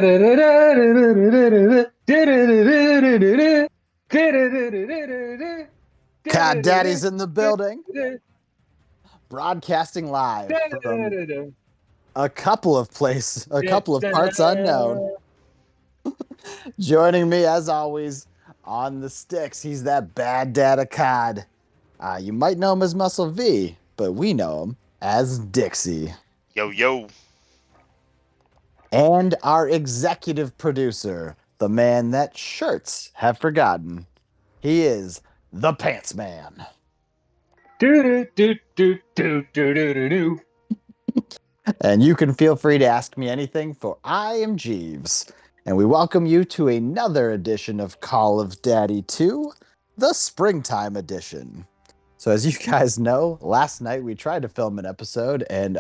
CoD Daddies in the building, broadcasting live from a couple of parts unknown. Joining me, as always, on the sticks, he's that bad dad of CoD. You might know him as Muscle V, but we know him as Dixie. Yo, yo. And our executive producer, the man that shirts have forgotten. He is the Pants Man. And you can feel free to ask me anything, for I am Jeeves. And we welcome you to another edition of Call of Daddy 2, the Springtime Edition. So as you guys know, last night we tried to film an episode, and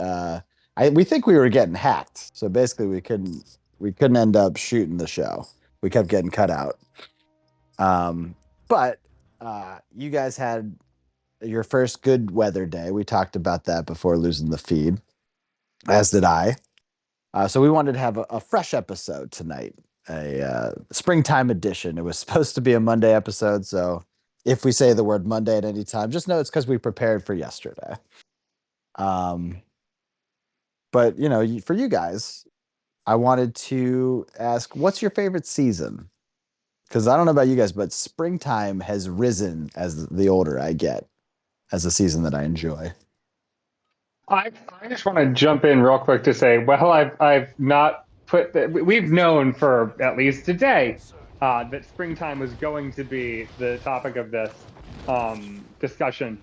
we think we were getting hacked. So basically we couldn't end up shooting the show. We kept getting cut out. But you guys had your first good weather day. We talked about that before losing the feed, as did I. So we wanted to have a fresh episode tonight, a springtime edition. It was supposed to be a Monday episode, so if we say the word Monday at any time, just know it's because we prepared for yesterday. But, for you guys, I wanted to ask, what's your favorite season? Because I don't know about you guys, but springtime has risen as the older I get, as a season that I enjoy. I just want to jump in real quick to say, well, I've not put we've known for at least today that springtime was going to be the topic of this discussion,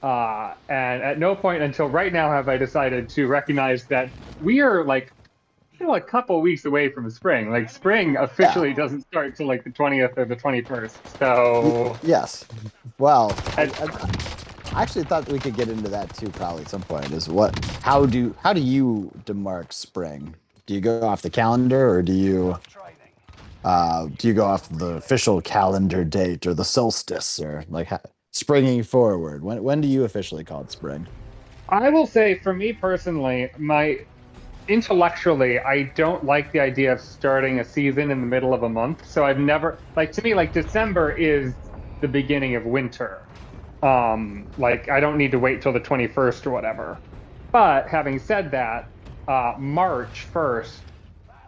and at no point until right now have I decided to recognize that we are a couple weeks away from spring. Like, spring officially doesn't start till like the 20th or the 21st. So yes, well, I actually thought we could get into that too, probably at some point. How do you demark spring? Do you go off the calendar, or do you go off the official calendar date, or the solstice, or springing forward? When do you officially call it spring? I will say, for me personally, intellectually, I don't like the idea of starting a season in the middle of a month. So I've never, to me, December is the beginning of winter. I don't need to wait till the 21st or whatever. But having said that, March 1st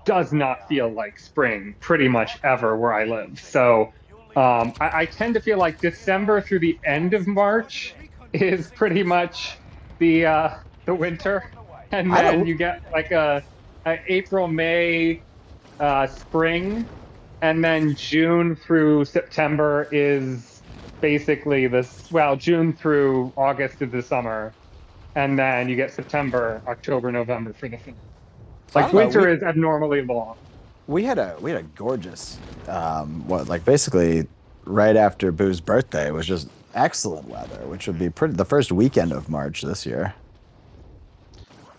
does not feel like spring pretty much ever where I live. So I tend to feel like December through the end of March is pretty much the winter. And then you get a April, May, spring, and then June through September is basically June through August is the summer, and then you get September, October, November for the fall. Winter is abnormally long. We had a gorgeous basically right after Boo's birthday, it was just excellent weather, which would be the first weekend of March this year.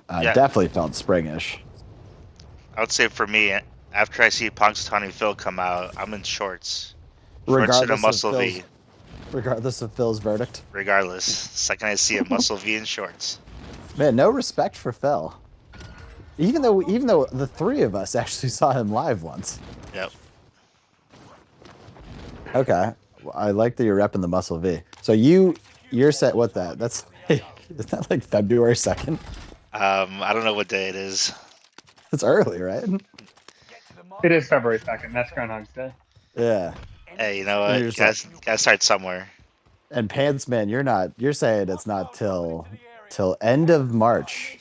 Definitely felt springish. I would say for me, after I see Punxsutawney Phil come out, I'm in shorts. Regardless and a muscle V. Regardless of Phil's verdict. Regardless, the second I see a muscle V in shorts. Man, no respect for Phil. Even though the three of us actually saw him live once. Yep. Okay, I like that you're repping the muscle V. So you're set. What that's is that like February 2nd? I don't know what day it is. It's early, right? It is February 2nd. That's Groundhog's Day. Yeah. Hey, you know what? Gotta start somewhere. And Pants Man, you're saying it's not till end of March.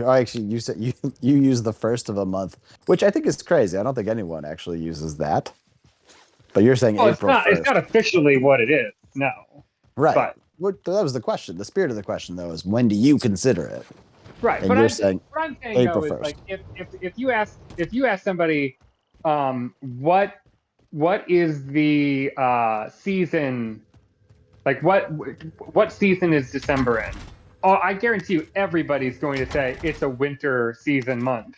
Actually, you said you use the first of a month, which I think is crazy. I don't think anyone actually uses that. But you're saying April 1st. It's not officially what it is. No. Right. But that was the question. The spirit of the question, though, is when do you consider it? Right, and but you're saying April 1st. If you ask somebody, what is the season? What season is December in? Oh, I guarantee you, everybody's going to say it's a winter season month.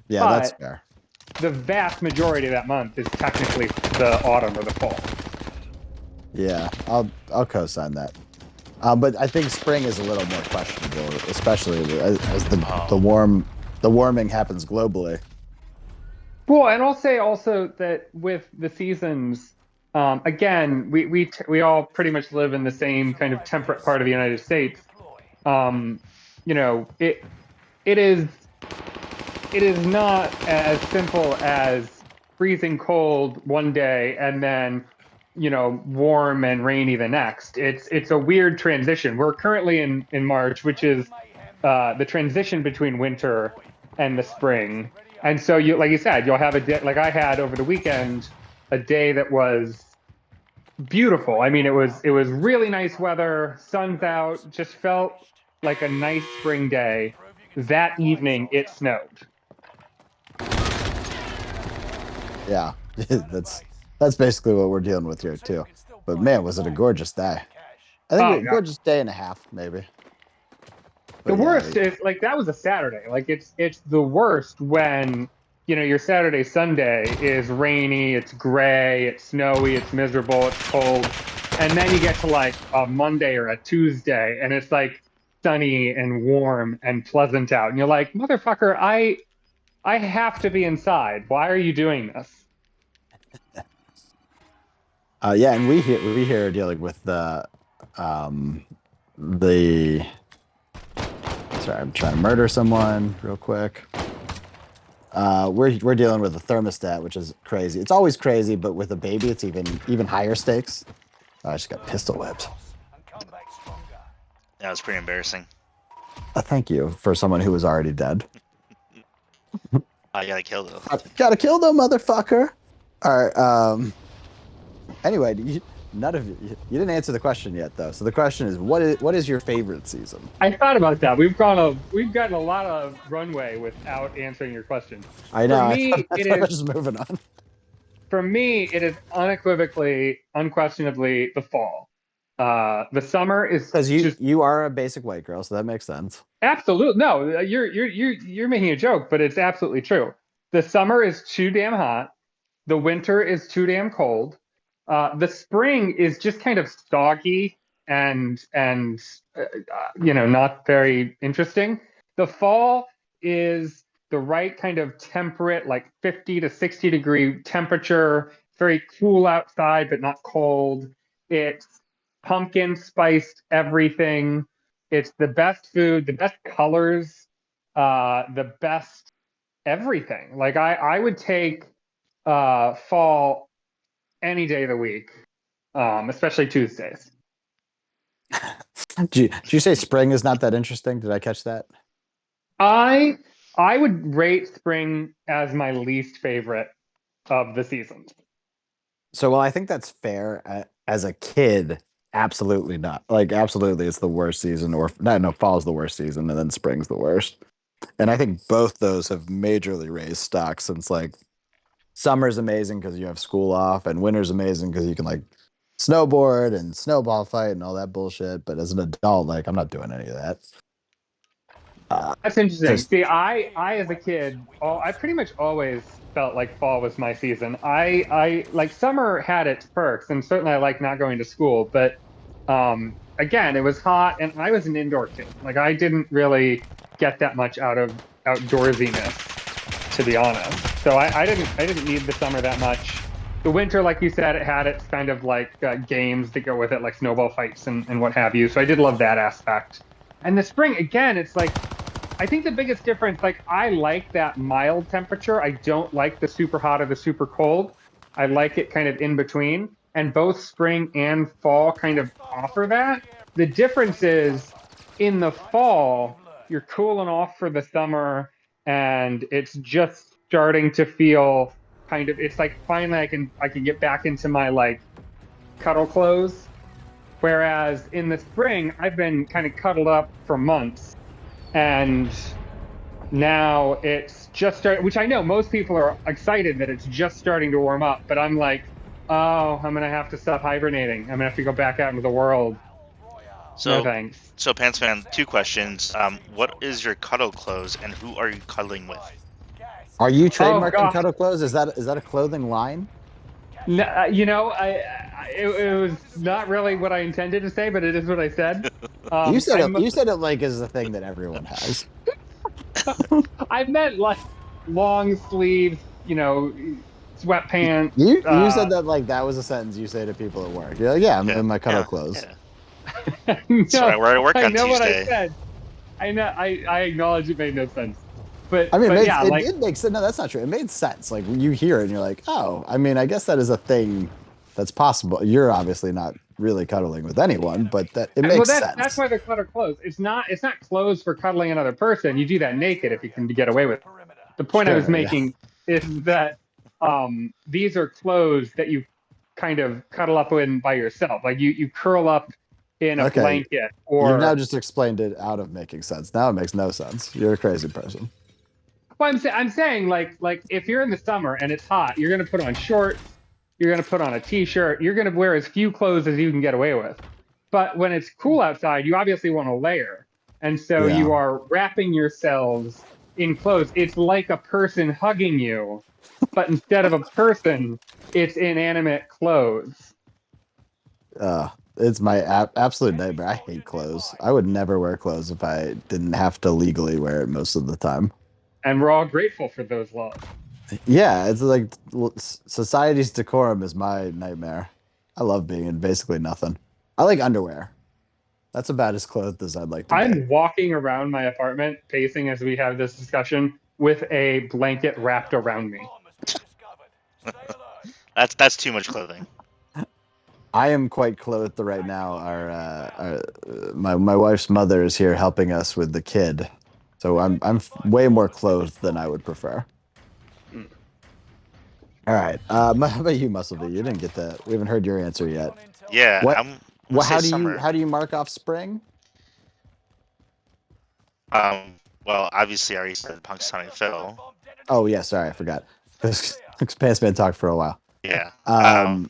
Yeah, but that's fair. The vast majority of that month is technically the autumn or the fall. Yeah, I'll co-sign that. But I think spring is a little more questionable, especially as the warming happens globally. Well, and I'll say also that with the seasons, again, we all pretty much live in the same kind of temperate part of the United States. Um, you know, it is it is not as simple as freezing cold one day and then, warm and rainy the next. It's a weird transition. We're currently in March, which is the transition between winter and the spring. And so you, like you said, you'll have a day like I had over the weekend, a day that was beautiful. I mean, it was really nice weather, sun's out, just felt like a nice spring day. That evening, it snowed. Yeah, that's basically what we're dealing with here too. But man, was it a gorgeous day? I think Oh a God. gorgeous day and a half, maybe. The But yeah, worst is like that was a Saturday. Like it's the worst when your Saturday Sunday is rainy, it's gray, it's snowy, it's miserable, it's cold, and then you get to like a Monday or a Tuesday, and it's like sunny and warm and pleasant out, and you're like, motherfucker, I have to be inside. Why are you doing this? yeah, and we here are dealing with um the sorry, I'm trying to murder someone real quick. We're dealing with a thermostat, which is crazy. It's always crazy, but with a baby, it's even higher stakes. Oh, I just got pistol whipped. That was pretty embarrassing. Thank you for someone who was already dead. I gotta kill though. Gotta kill them, motherfucker. All right. Anyway, none of you didn't answer the question yet, though. So the question is, what is your favorite season? I thought about that. We've gotten a lot of runway without answering your question. I For know. I me, thought, I it thought I was is just moving on. for me, it is unequivocally, unquestionably the fall. The summer is Because you just you are a basic white girl, so that makes sense. absolute. No, you're making a joke, but it's absolutely true. The summer is too damn hot. The winter is too damn cold. The spring is just kind of soggy and not very interesting. The fall is the right kind of temperate, like 50 to 60 degree temperature, very cool outside, but not cold. It's pumpkin spiced everything. It's the best food, the best colors, the best everything. Like I would take fall any day of the week, especially Tuesdays. Did you say spring is not that interesting? Did I catch that? I I would rate spring as my least favorite of the seasons. So, well, I think that's fair. As a kid, absolutely not. Like, absolutely, it's the worst season, or no, fall's the worst season, and then spring's the worst. And I think both those have majorly raised stock since like summer's amazing because you have school off, and winter's amazing because you can like snowboard and snowball fight and all that bullshit. But as an adult, like, I'm not doing any of that. That's interesting. Just See, I as a kid, I pretty much always felt like fall was my season. I like summer had its perks, and certainly I like not going to school. But again, it was hot, and I was an indoor kid. Like I didn't really get that much out of outdoorsiness, to be honest. So I didn't need the summer that much. The winter, like you said, it had its kind of like games that go with it, like snowball fights and what have you. So I did love that aspect. And the spring, again, it's like I think the biggest difference, like I like that mild temperature. I don't like the super hot or the super cold. I like it kind of in between. And both spring and fall kind of offer that. The difference is in the fall, you're cooling off for the summer and it's just starting to feel kind of it's like finally I can get back into my like cuddle clothes. Whereas in the spring, I've been kind of cuddled up for months and now it's just starting, which I know most people are excited that it's just starting to warm up, but I'm like, oh, I'm gonna have to stop hibernating. I'm gonna have to go back out into the world. No So, thanks. so Pants Man, two questions. What is your cuddle clothes, and who are you cuddling with? are you Oh trademarking God, cuddle clothes? Is that a clothing line? no, it was not really what I intended to say, but it is what I said. You said it. I'm You said it like is a thing that everyone has. I meant like long sleeves, sweatpants. You said that like that was a sentence you say to people at work. You're like, yeah, I'm in my cuddle clothes. Yeah. So I wear to work I on know what I Tuesday. said. I know. I acknowledge it made no sense. But I mean, yeah, it like did make sense. No, that's not true. It made sense. Like when you hear it and you're like, oh, I mean, I guess that is a thing that's possible. You're obviously not really cuddling with anyone, but that it well, makes that's sense. why they're clutter clothes. It's not clothes for cuddling another person. You do that naked if you can get away with it. The point I was Sure, yeah. making is that these are clothes that you kind of cuddle up in by yourself. Like you curl up in a Okay. blanket You've now or just explained it out of making sense. Now it makes no sense. You're a crazy person. well, I'm saying like if you're in the summer and it's hot, you're gonna put on shorts, you're gonna put on a t-shirt, you're gonna wear as few clothes as you can get away with. But when it's cool outside, you obviously want to layer. And so Yeah. you are wrapping yourselves in clothes. It's like a person hugging you, but instead of a person, it's inanimate clothes. It's my absolute nightmare. I hate clothes. I would never wear clothes if I didn't have to legally wear it most of the time. And we're all grateful for those laws. Yeah, it's like society's decorum is my nightmare. I love being in basically nothing. I like underwear. That's about as clothed as I'd like to be. I'm walking around my apartment, pacing as we have this discussion, with a blanket wrapped around me. That's too much clothing. I am quite clothed right now. My wife's mother is here helping us with the kid, so I'm way more clothed than I would prefer. All right. How about you, Muscle? You didn't get that. We haven't heard your answer yet. Yeah, What? I'm Well, gonna say summer. how do you mark off spring? Well, obviously I already said Punxsutawney Phil. Oh yeah, sorry, I forgot. Because Pants Man talked for a while. Yeah. So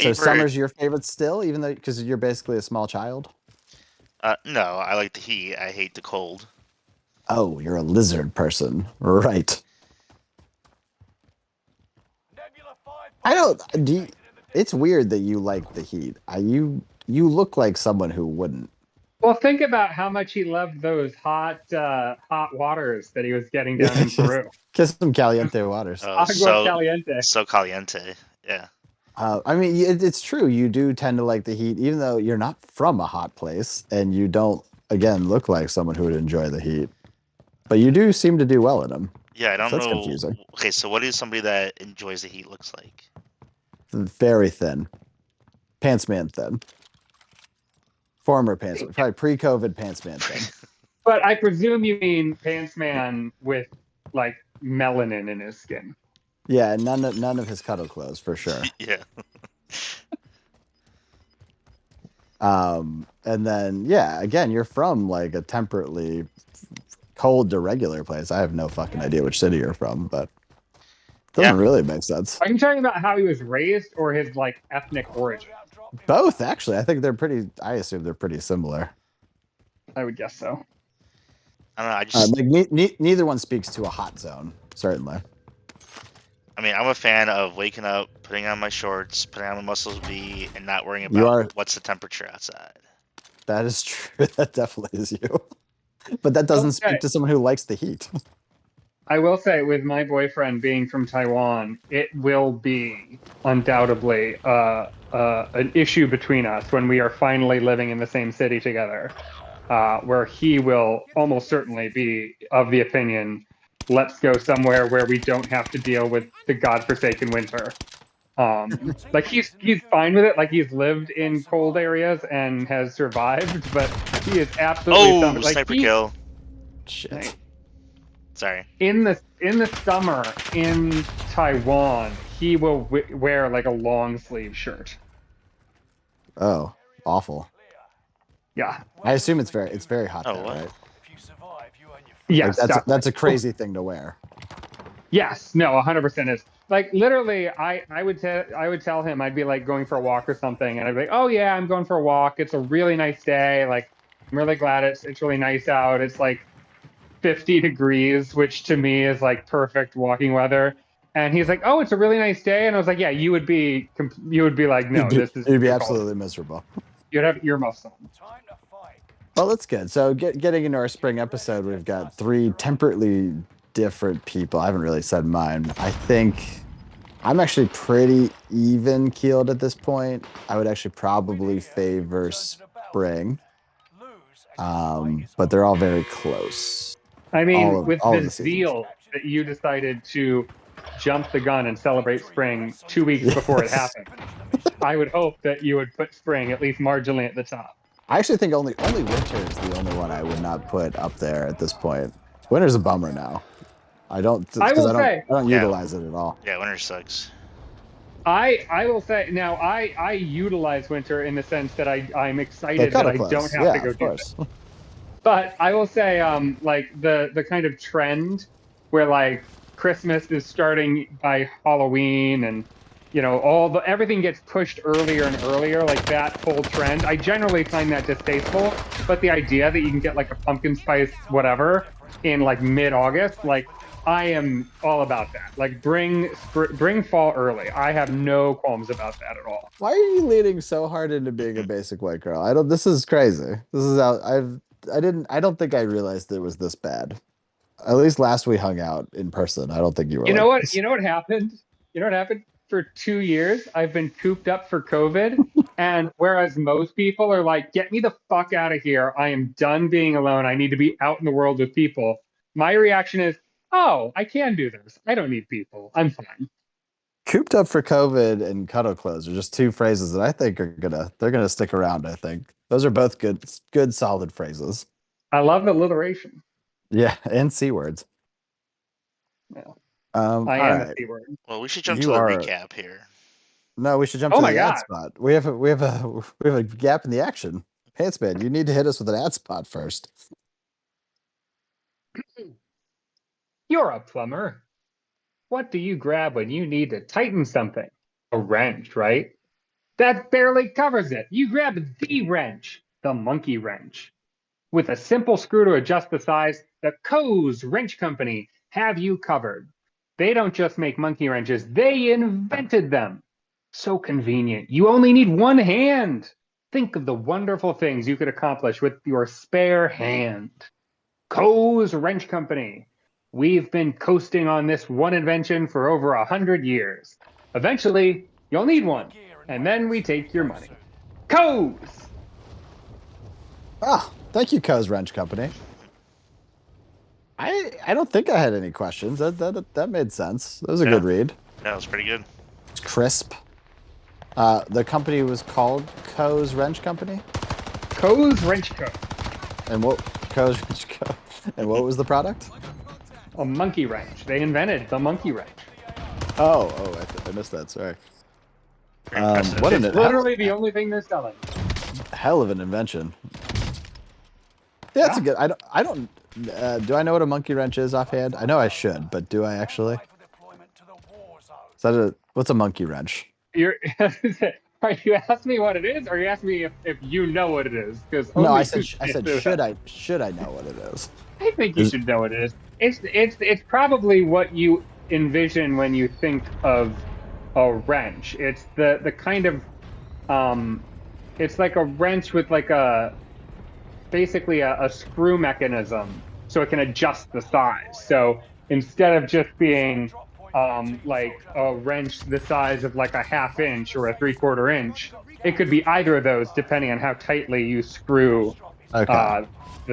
Favorite? summer's your favorite still, even though because you're basically a small child. No, I like the heat. I hate the cold. Oh, you're a lizard person, right? I don't. It's weird that you like the heat. You look like someone who wouldn't. Well, think about how much he loved those hot waters that he was getting down in Peru. Kiss some caliente waters. Agua caliente. So caliente. Yeah. I mean, it's true. You do tend to like the heat, even though you're not from a hot place, and you don't, again, look like someone who would enjoy the heat. But you do seem to do well in them. Yeah, I don't So that's know. confusing. Okay, so what is somebody that enjoys the heat looks like? Very thin. Pants Man thin. Former Pants Man. Probably pre-COVID Pants Man thin. But I presume you mean Pants Man with like melanin in his skin. Yeah, none of his cuddle clothes for sure. Yeah. And then yeah, again, you're from like a temperately cold to regular place. I have no fucking idea which city you're from, but it doesn't really make sense. Are you talking about how he was raised or his like ethnic origin? Both, actually. I think they're pretty. I assume they're pretty similar. I would guess so. I don't know. I just. Like neither one speaks to a hot zone, certainly. I mean, I'm a fan of waking up, putting on my shorts, putting on my Muscles B, and not worrying about what's the temperature outside. That is true. That definitely is you. But that doesn't speak to someone who likes the heat. I will say, with my boyfriend being from Taiwan, it will be undoubtedly an issue between us when we are finally living in the same city together, where he will almost certainly be of the opinion, let's go somewhere where we don't have to deal with the godforsaken winter. Like he's fine with it. Like he's lived in cold areas and has survived, but he is absolutely like sniper kill. Shit. Like, sorry. In the summer in Taiwan, he will wear like a long sleeve shirt. Oh, awful. Yeah. I assume it's very hot there, what? right? Yes, like that's a crazy thing to wear. Yes, no, 100% is. Like literally, I would tell him, I'd be like going for a walk or something, and I'd be like, oh yeah, I'm going for a walk. It's a really nice day. Like I'm really glad it's really nice out. It's like 50 degrees, which to me is like perfect walking weather. And he's like, oh, it's a really nice day. And I was like, yeah, you would be like, no, this is. You'd be absolutely miserable. You'd have earmuffs on. Well, that's good. So getting into our spring episode, we've got 3 temperately different people. I haven't really said mine. I think I'm actually pretty even keeled at this point. I would actually probably favor spring. But they're all very close. I mean, with all the of the seasons. zeal that you decided to jump the gun and celebrate spring 2 weeks before it Yes. happened, I would hope that you would put spring at least marginally at the top. I actually think only winter is the only one I would not put up there at this point. Winter's a bummer now. I don't utilize it at all. Yeah, winter sucks. I will say now I utilize winter in the sense that I'm excited that I don't have to go do it. But I will say like the kind of trend where like Christmas is starting by Halloween and you know everything gets pushed earlier and earlier, like that whole trend. I generally find that distasteful, but the idea that you can get like a pumpkin spice whatever in like mid-August, like I am all about that. Like bring fall early. I have no qualms about that at all. Why are you leaning so hard into being a basic white girl? This is crazy. This is out. I don't think I realized it was this bad. At least last we hung out in person, I don't think you were. You know what? You know what happened? You know what happened? For 2 years, I've been cooped up for COVID. And whereas most people are like, get me the fuck out of here. I am done being alone. I need to be out in the world with people. My reaction is, oh, I can do this. I don't need people. I'm fine. Cooped up for COVID and cuddle clothes are just two phrases that I think they're gonna stick around. I think those are both good solid phrases. I love alliteration. Yeah, and C words. Yeah. I am a C word. Well, we should jump to the recap here. No, we should jump to the ad spot. We have a gap in the action. Pantsman, you need to hit us with an ad spot first. You're a plumber. What do you grab when you need to tighten something? A wrench, right? That barely covers it. You grab the wrench, the monkey wrench. With a simple screw to adjust the size, the CoD Wrench Company have you covered. They don't just make monkey wrenches, they invented them. So convenient. You only need one hand. Think of the wonderful things you could accomplish with your spare hand. CoD Wrench Company. We've been coasting on this one invention for over 100 years. Eventually, you'll need one, and then we take your money. CoDs! Oh, thank you, CoD Wrench Company. I don't think I had any questions. That made sense. That was a good read. Yeah, it was pretty good. It's crisp. The company was called CoD Wrench Company? CoD Wrench Co. And what CoD Wrench Co. And what was the product? A monkey wrench. They invented the monkey wrench. Oh, I missed that. Sorry. What it's literally the only thing they're selling. Hell of an invention. Yeah, that's a good. I don't. Do I know what a monkey wrench is offhand? I know I should, but do I actually? What's a monkey wrench? Are you asking me what it is, or are you asking me if you know what it is? Because no, I said should I know what it is? I think you should know what it is. It's probably what you envision when you think of a wrench. It's the kind of it's like a wrench with like basically a screw mechanism, so it can adjust the size. So instead of just being like a wrench the size of like a 1/2 inch or a 3/4 inch, it could be either of those depending on how tightly you screw the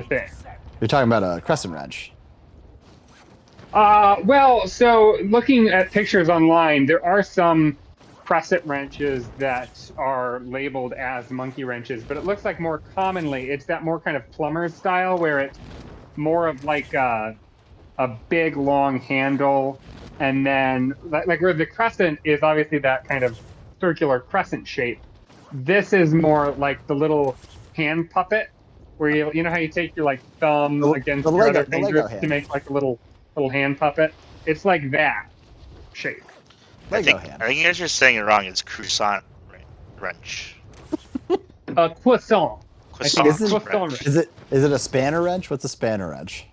thing. You're talking about a crescent wrench. Well, so looking at pictures online, there are some crescent wrenches that are labeled as monkey wrenches, but it looks like more commonly it's that more kind of plumber style where it's more of like a big long handle, and then like where the crescent is obviously that kind of circular crescent shape. This is more like the little hand puppet where you know how you take your like thumb against your other fingers to make like a little hand puppet. It's like that shape. I think you guys are saying it wrong. It's croissant wrench. Croissant. Is it a spanner wrench? What's a spanner wrench?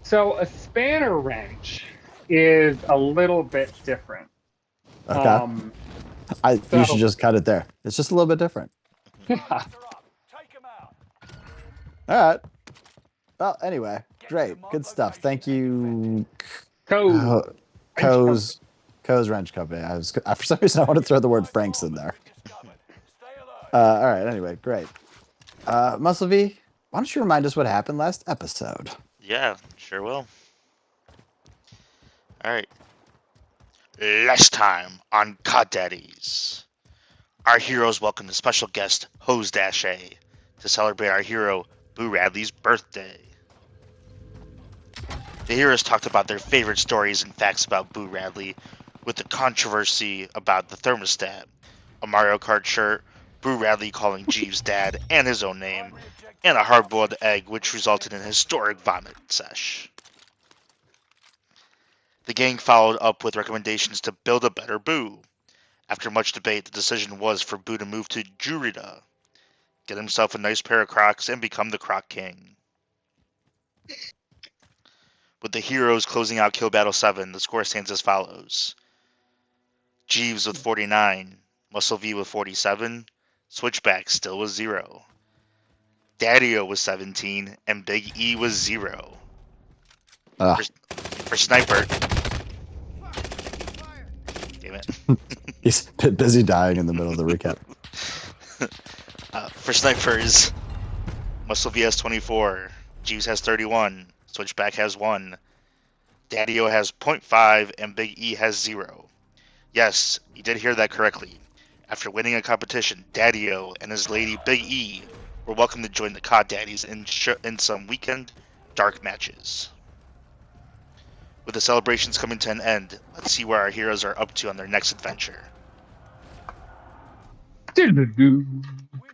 So a spanner wrench is a little bit different. Okay. You should just cut it there. It's just a little bit different. Yeah. All right. Well, anyway, Great. Good stuff. Thank you, Code. Co's Wrench Company. For some reason, I want to throw the word Franks in there. All right. Anyway, great. Muscle V, why don't you remind us what happened last episode? Yeah, sure will. All right. Last time on CoD Daddies, our heroes welcomed a special guest, Hose Dash A, to celebrate our hero, Boo Radley's birthday. The heroes talked about their favorite stories and facts about Boo Radley, with the controversy about the thermostat, a Mario Kart shirt, Boo Radley calling Jeeves dad and his own name, and a hard-boiled egg which resulted in a historic vomit sesh. The gang followed up with recommendations to build a better Boo. After much debate, the decision was for Boo to move to Jurita, get himself a nice pair of Crocs, and become the Croc King. With the heroes closing out Kill Battle 7, the score stands as follows. Jeeves with 49, Muscle V with 47, Switchback still with 0. Daddy-O with 17, and Big E with 0. For Sniper... Damn it. He's busy dying in the middle of the recap. For Snipers, Muscle V has 24, Jeeves has 31, Switchback has 1, Daddy-O has 0.5, and Big E has 0. Yes, you did hear that correctly. After winning a competition, Daddy-O and his lady Big E were welcome to join the CoD Daddies in some weekend dark matches. With the celebrations coming to an end, let's see where our heroes are up to on their next adventure.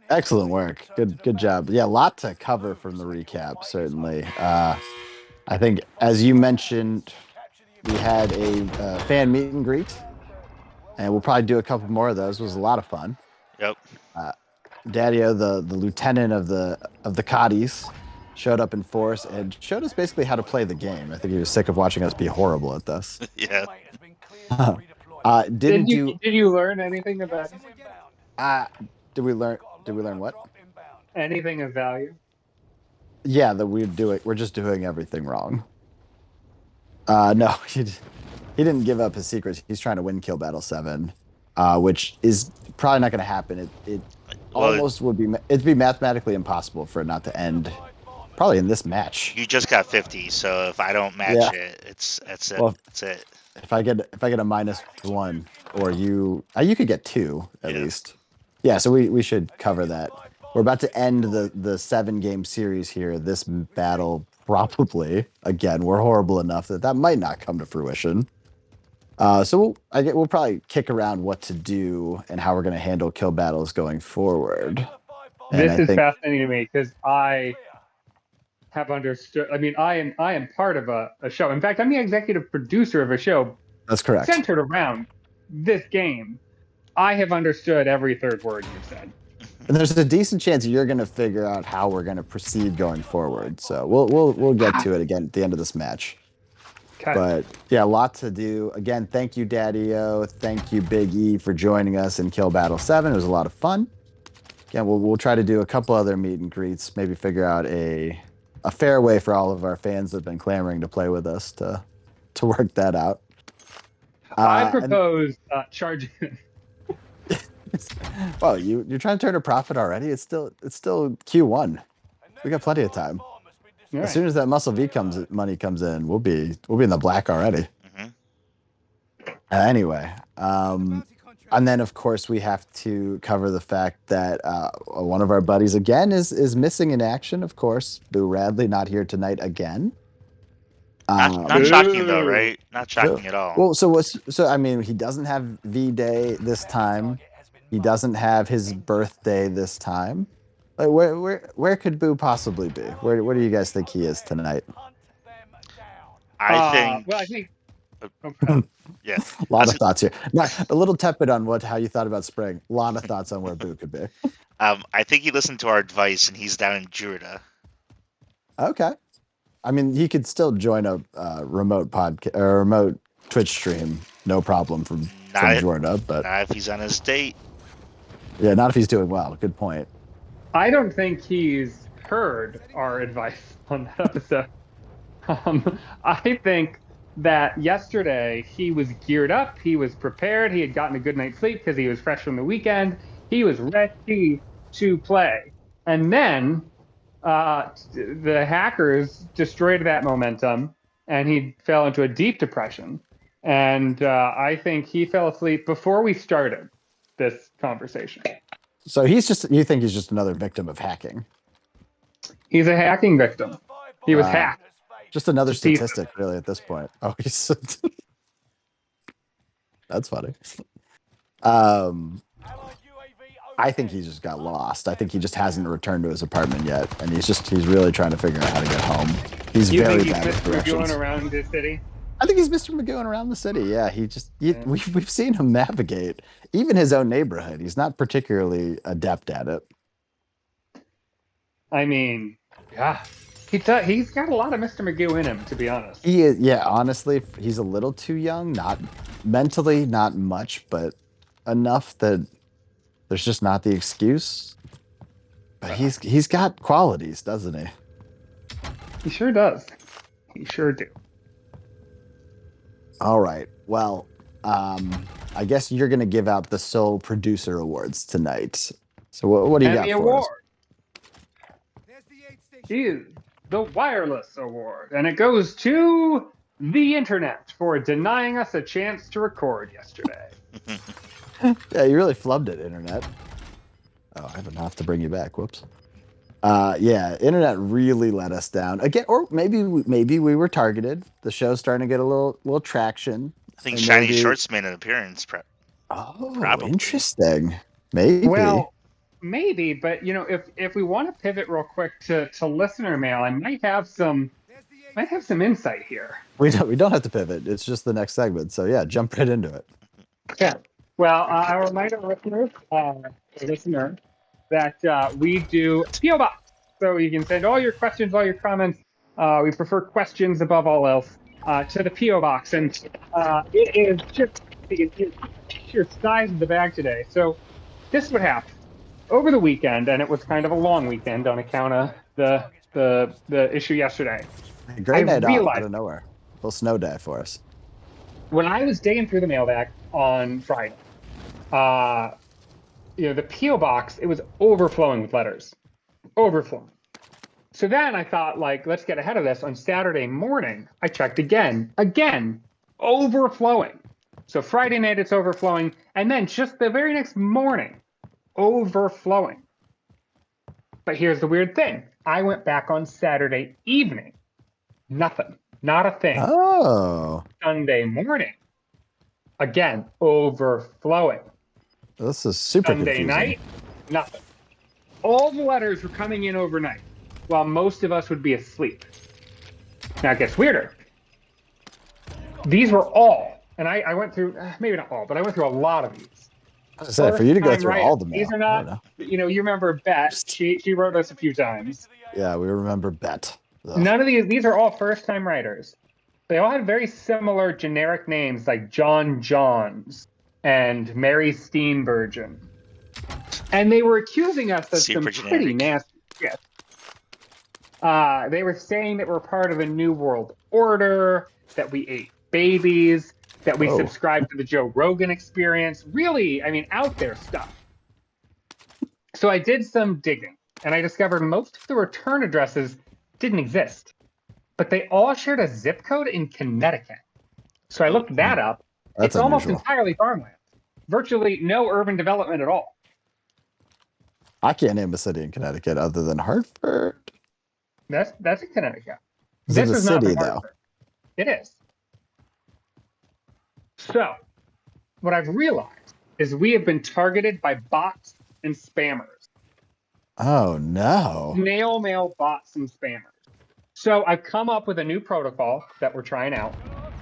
Excellent work. Good job. Yeah, a lot to cover from the recap, certainly. I think, as you mentioned, we had a fan meet and greet, and we'll probably do a couple more of those. It was a lot of fun. Yep. Daddy-O, the lieutenant of the Coddies, showed up in force and showed us basically how to play the game. I think he was sick of watching us be horrible at this. Yeah. Did you learn anything about it? Did we learn what? Anything of value? Yeah, that we're just doing everything wrong. No, he didn't give up his secrets. He's trying to win Kill Battle 7, which is probably not going to happen. It'd be mathematically impossible for it not to end probably in this match. You just got 50, so if I don't match it, that's it. Well, that's it. If I get a -1, or you could get 2 at least. Yeah, so we should cover that. We're about to end the 7-game series here. This battle probably, again, we're horrible enough that might not come to fruition. So we'll probably kick around what to do and how we're going to handle kill battles going forward. This is fascinating to me because I have understood. I mean, I am part of a show. In fact, I'm the executive producer of a show. That's correct. Centered around this game. I have understood every third word you said. And there's a decent chance you're going to figure out how we're going to proceed going forward. So we'll get to it again at the end of this match. Okay. But yeah, a lot to do. Again, thank you, Daddy-O. Thank you, Big E, for joining us in Kill Battle 7. It was a lot of fun. Again, we'll try to do a couple other meet and greets. Maybe figure out a fair way for all of our fans that have been clamoring to play with us to work that out. I propose charging. Well, you're trying to turn a profit already. It's still Q1. We got plenty of time. Right. As soon as that Muscle V money comes in, we'll be in the black already. Mm-hmm. Anyway, and then of course we have to cover the fact that one of our buddies again is missing in action. Of course, Boo Radley not here tonight again. Not shocking though, right? Not shocking at all. Well, so I mean, he doesn't have V-Day this time. He doesn't have his birthday this time. Like, where could Boo possibly be? Where do you guys think he is tonight? I think. Yeah. A lot of thoughts here. Now, a little tepid on how you thought about spring. A lot of thoughts on where Boo could be. I think he listened to our advice and he's down in Jurita. Okay. I mean, he could still join a remote podcast or remote Twitch stream, no problem from Jurita. But not if he's on his date. Yeah, not if he's doing well. Good point. I don't think he's heard our advice on that episode. I think that yesterday he was geared up, he was prepared, he had gotten a good night's sleep because he was fresh from the weekend. He was ready to play. And then the hackers destroyed that momentum and he fell into a deep depression. And I think he fell asleep before we started this conversation. So you think he's just another victim of hacking? He's a hacking victim. He was Wow. hacked. Just another Just piece- statistic, really, at this point. Oh, he's that's funny. I think he just got lost. I think he just hasn't returned to his apartment yet, and he's really trying to figure out how to get home. He's You very think he's bad with Mr. directions. Going around the city? I think he's Mr. Magooing around the city. Yeah, we've seen him navigate even his own neighborhood. He's not particularly adept at it. I mean, yeah, he's got a lot of Mr. Magoo in him, to be honest. He is, yeah, honestly, he's a little too young, not mentally, not much, but enough that there's just not the excuse. But he's got qualities, doesn't he? He sure does. He sure do. All right. Well, I guess you're gonna give out the sole producer awards tonight. So what do you And got the for award us? is the Wireless Award, and it goes to the internet for denying us a chance to record yesterday. Yeah, you really flubbed it, internet. Oh, I don't have to bring you back. Whoops. Yeah, internet really let us down again, or maybe we were targeted. The show's starting to get a little traction. I think and Shiny maybe- Shorts made an appearance. Oh, Probably. interesting. Maybe. Well, maybe, but if we want to pivot real quick to listener mail, I might have some insight here. we don't have to pivot. It's just the next segment. So yeah, jump right into it. Yeah. Well, I remind our listener that we do PO Box, so you can send all your questions, all your comments. We prefer questions above all else to the PO Box, and it is just the sheer size of the bag today. So this is what happened over the weekend, and it was kind of a long weekend on account of the issue yesterday. Great I night realized- out of nowhere. Little snow day for us. When I was digging through the mailbag on Friday, the PO box, it was overflowing with letters, overflowing. So then I thought, let's get ahead of this. On Saturday morning, I checked again, overflowing. So Friday night it's overflowing, and then just the very next morning, overflowing. But here's the weird thing: I went back on Saturday evening, nothing, not a thing. Oh, Sunday morning, again, overflowing. this is super Sunday confusing. night, nothing. All the letters were coming in overnight, while most of us would be asleep. Now it gets weirder. These were all, and I went through, maybe not all, but I went through a lot of these. I was gonna say, for you to go First-time through writers. all the mail. These are I don't not, know. you remember Beth, she wrote us a few times. Yeah, we remember Bet. Ugh. None of these are all first-time writers. They all had very similar generic names like John Johns and Mary Steenburgen. And they were accusing us of some Super pretty generic. nasty shit. They were saying that we're part of a new world order, that we ate babies, that we Whoa. subscribed to the Joe Rogan experience. Really, out there stuff. So I did some digging, and I discovered most of the return addresses didn't exist, but they all shared a zip code in Connecticut. So I looked that up. That's It's almost unusual. entirely farmland. Virtually no urban development at all. I can't name a city in Connecticut other than Hartford. That's in Connecticut. Is it a is not city, from though? Hartford. It is. So, what I've realized is we have been targeted by bots and spammers. Oh, no. Snail mail bots and spammers. So I've come up with a new protocol that we're trying out,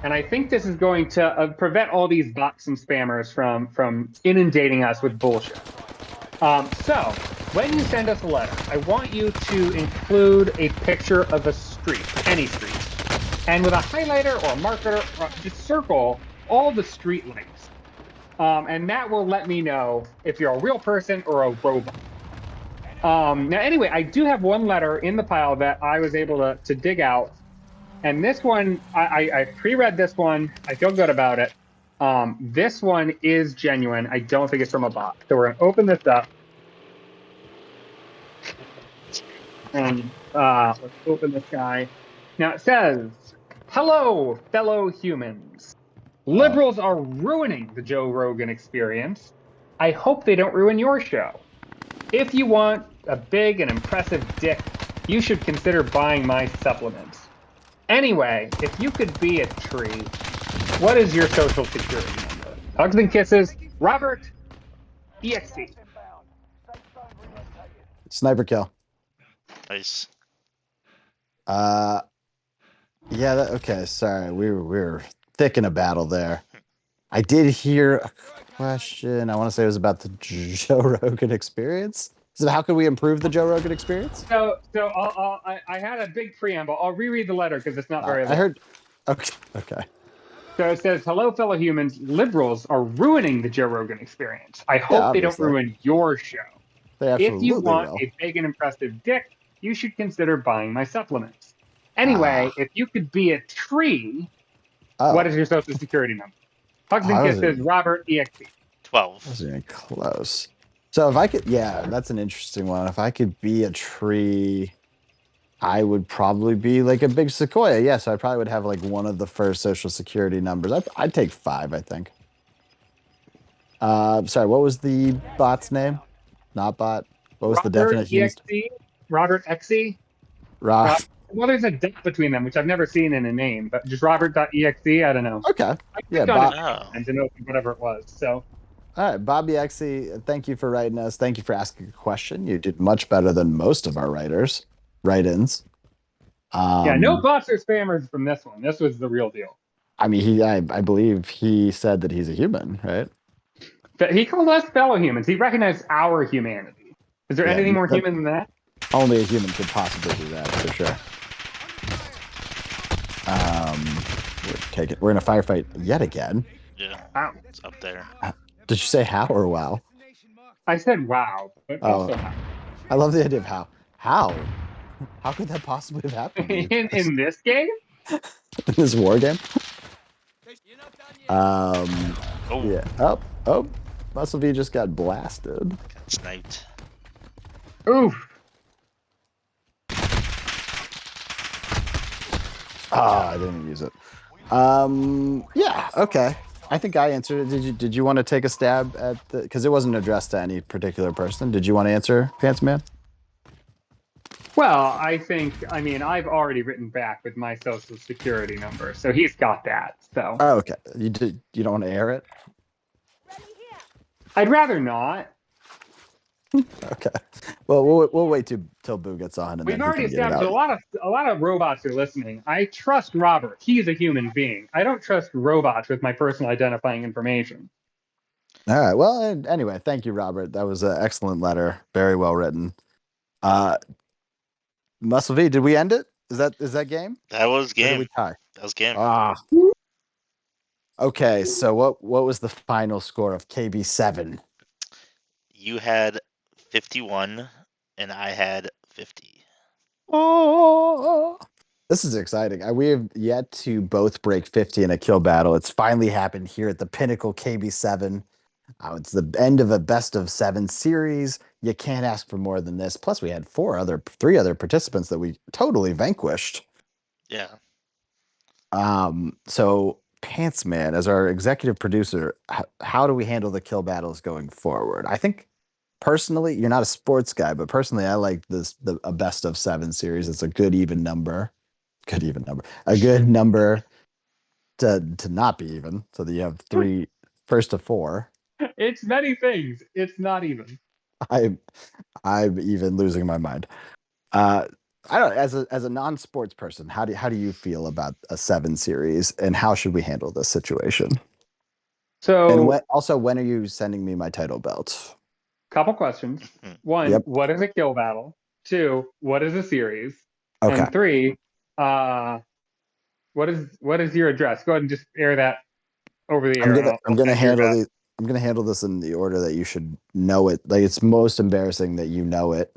and I think this is going to prevent all these bots and spammers from inundating us with bullshit. So when you send us a letter, I want you to include a picture of a street, any street, and with a highlighter or a marker, just circle all the street links, and that will let me know if you're a real person or a robot. Now, anyway, I do have one letter in the pile that I was able to dig out And this one, I pre-read this one. I feel good about it. This one is genuine. I don't think it's from a bot. So we're gonna open this up and let's open this guy. Now it says, "Hello, fellow humans. Liberals are ruining the Joe Rogan experience. I hope they don't ruin your show. If you want a big and impressive dick, you should consider buying my supplements. Anyway, if you could be a tree, what is your social security number? Hugs and kisses, Robert EXT." Sniper kill. Nice. Yeah, okay, sorry. We were thick in a battle there. I did hear a question. I want to say it was about the Joe Rogan experience. So how can we improve the Joe Rogan experience? So I had a big preamble. I'll reread the letter because it's not very long. I heard. Okay. So it says, "Hello, fellow humans. Liberals are ruining the Joe Rogan experience. I hope they don't obviously. ruin your show. They If absolutely you want will. a big and impressive dick, you should consider buying my supplements. Anyway, if you could be a tree, what is your social security number? Hugs and kisses, Robert EXT. 12. That wasn't even close. So if I could, yeah, that's an interesting one. If I could be a tree, I would probably be like a big sequoia. Yeah, so I probably would have like one of the first social security numbers. I'd take 5, I think. Sorry, what was the bot's name? Not bot. What was the definite human? Robert XE. Well, there's a dot between them, which I've never seen in a name, but just Robert.exe. I don't know. Okay. Yeah, Bob. And to know whatever it was. So. All right, Bobby Xe, thank you for writing us. Thank you for asking a question. You did much better than most of our write-ins. Yeah, no bots or spammers from this one. This was the real deal. I mean, I believe he said that he's a human, right? But he called us fellow humans. He recognized our humanity. Is there anything more human than that? Only a human could possibly do that, for sure. We're in a firefight yet again. Yeah. Wow. It's up there. Did you say how or wow? I said wow, but also how. I love the idea of how. How? How could that possibly have happened? in this game? In this war game? Oh. Yeah. Oh. Muscle V just got blasted. Got sniped. Oof. I didn't use it. Yeah, okay. I think I answered it. Did you want to take a stab at the, because it wasn't addressed to any particular person. Did you want to answer, Pants Man? Well, I mean, I've already written back with my social security number, so he's got that. So. Oh, okay. You don't want to air it? I'd rather not. Okay. Well, we'll wait till Boo gets on. And We've then already established a lot of robots are listening. I trust Robert. He's a human being. I don't trust robots with my personal identifying information. All right. Well, anyway, thank you, Robert. That was an excellent letter. Very well written. Muscle V, did we end it? Is that game? That was game. Or did we tie? That was game. Okay, so what was the final score of KB7? You had 51 and I had 50. Oh, this is exciting. We have yet to both break 50 in a kill battle. It's finally happened here at the Pinnacle KB7. It's the end of a best of 7 series. You can't ask for more than this. Plus, we had 3 other participants that we totally vanquished. Yeah. So Pants Man, as our executive producer, how do we handle the kill battles going forward? I think personally, you're not a sports guy, but personally, I like a best of 7 series. It's a good even number. A good number to not be even, so that you have 3 first to 4. It's many things. It's not even. I'm even losing my mind. I don't know, as a non-sports person, how do you feel about a 7 series, and how should we handle this situation? So, and when are you sending me my title belt? Couple questions. 1, What is a kill battle? 2, what is a series? Okay. And 3, what is your address? Go ahead and just air that over the air. I'm gonna handle this in the order that you should know it. Like, it's most embarrassing that you know it,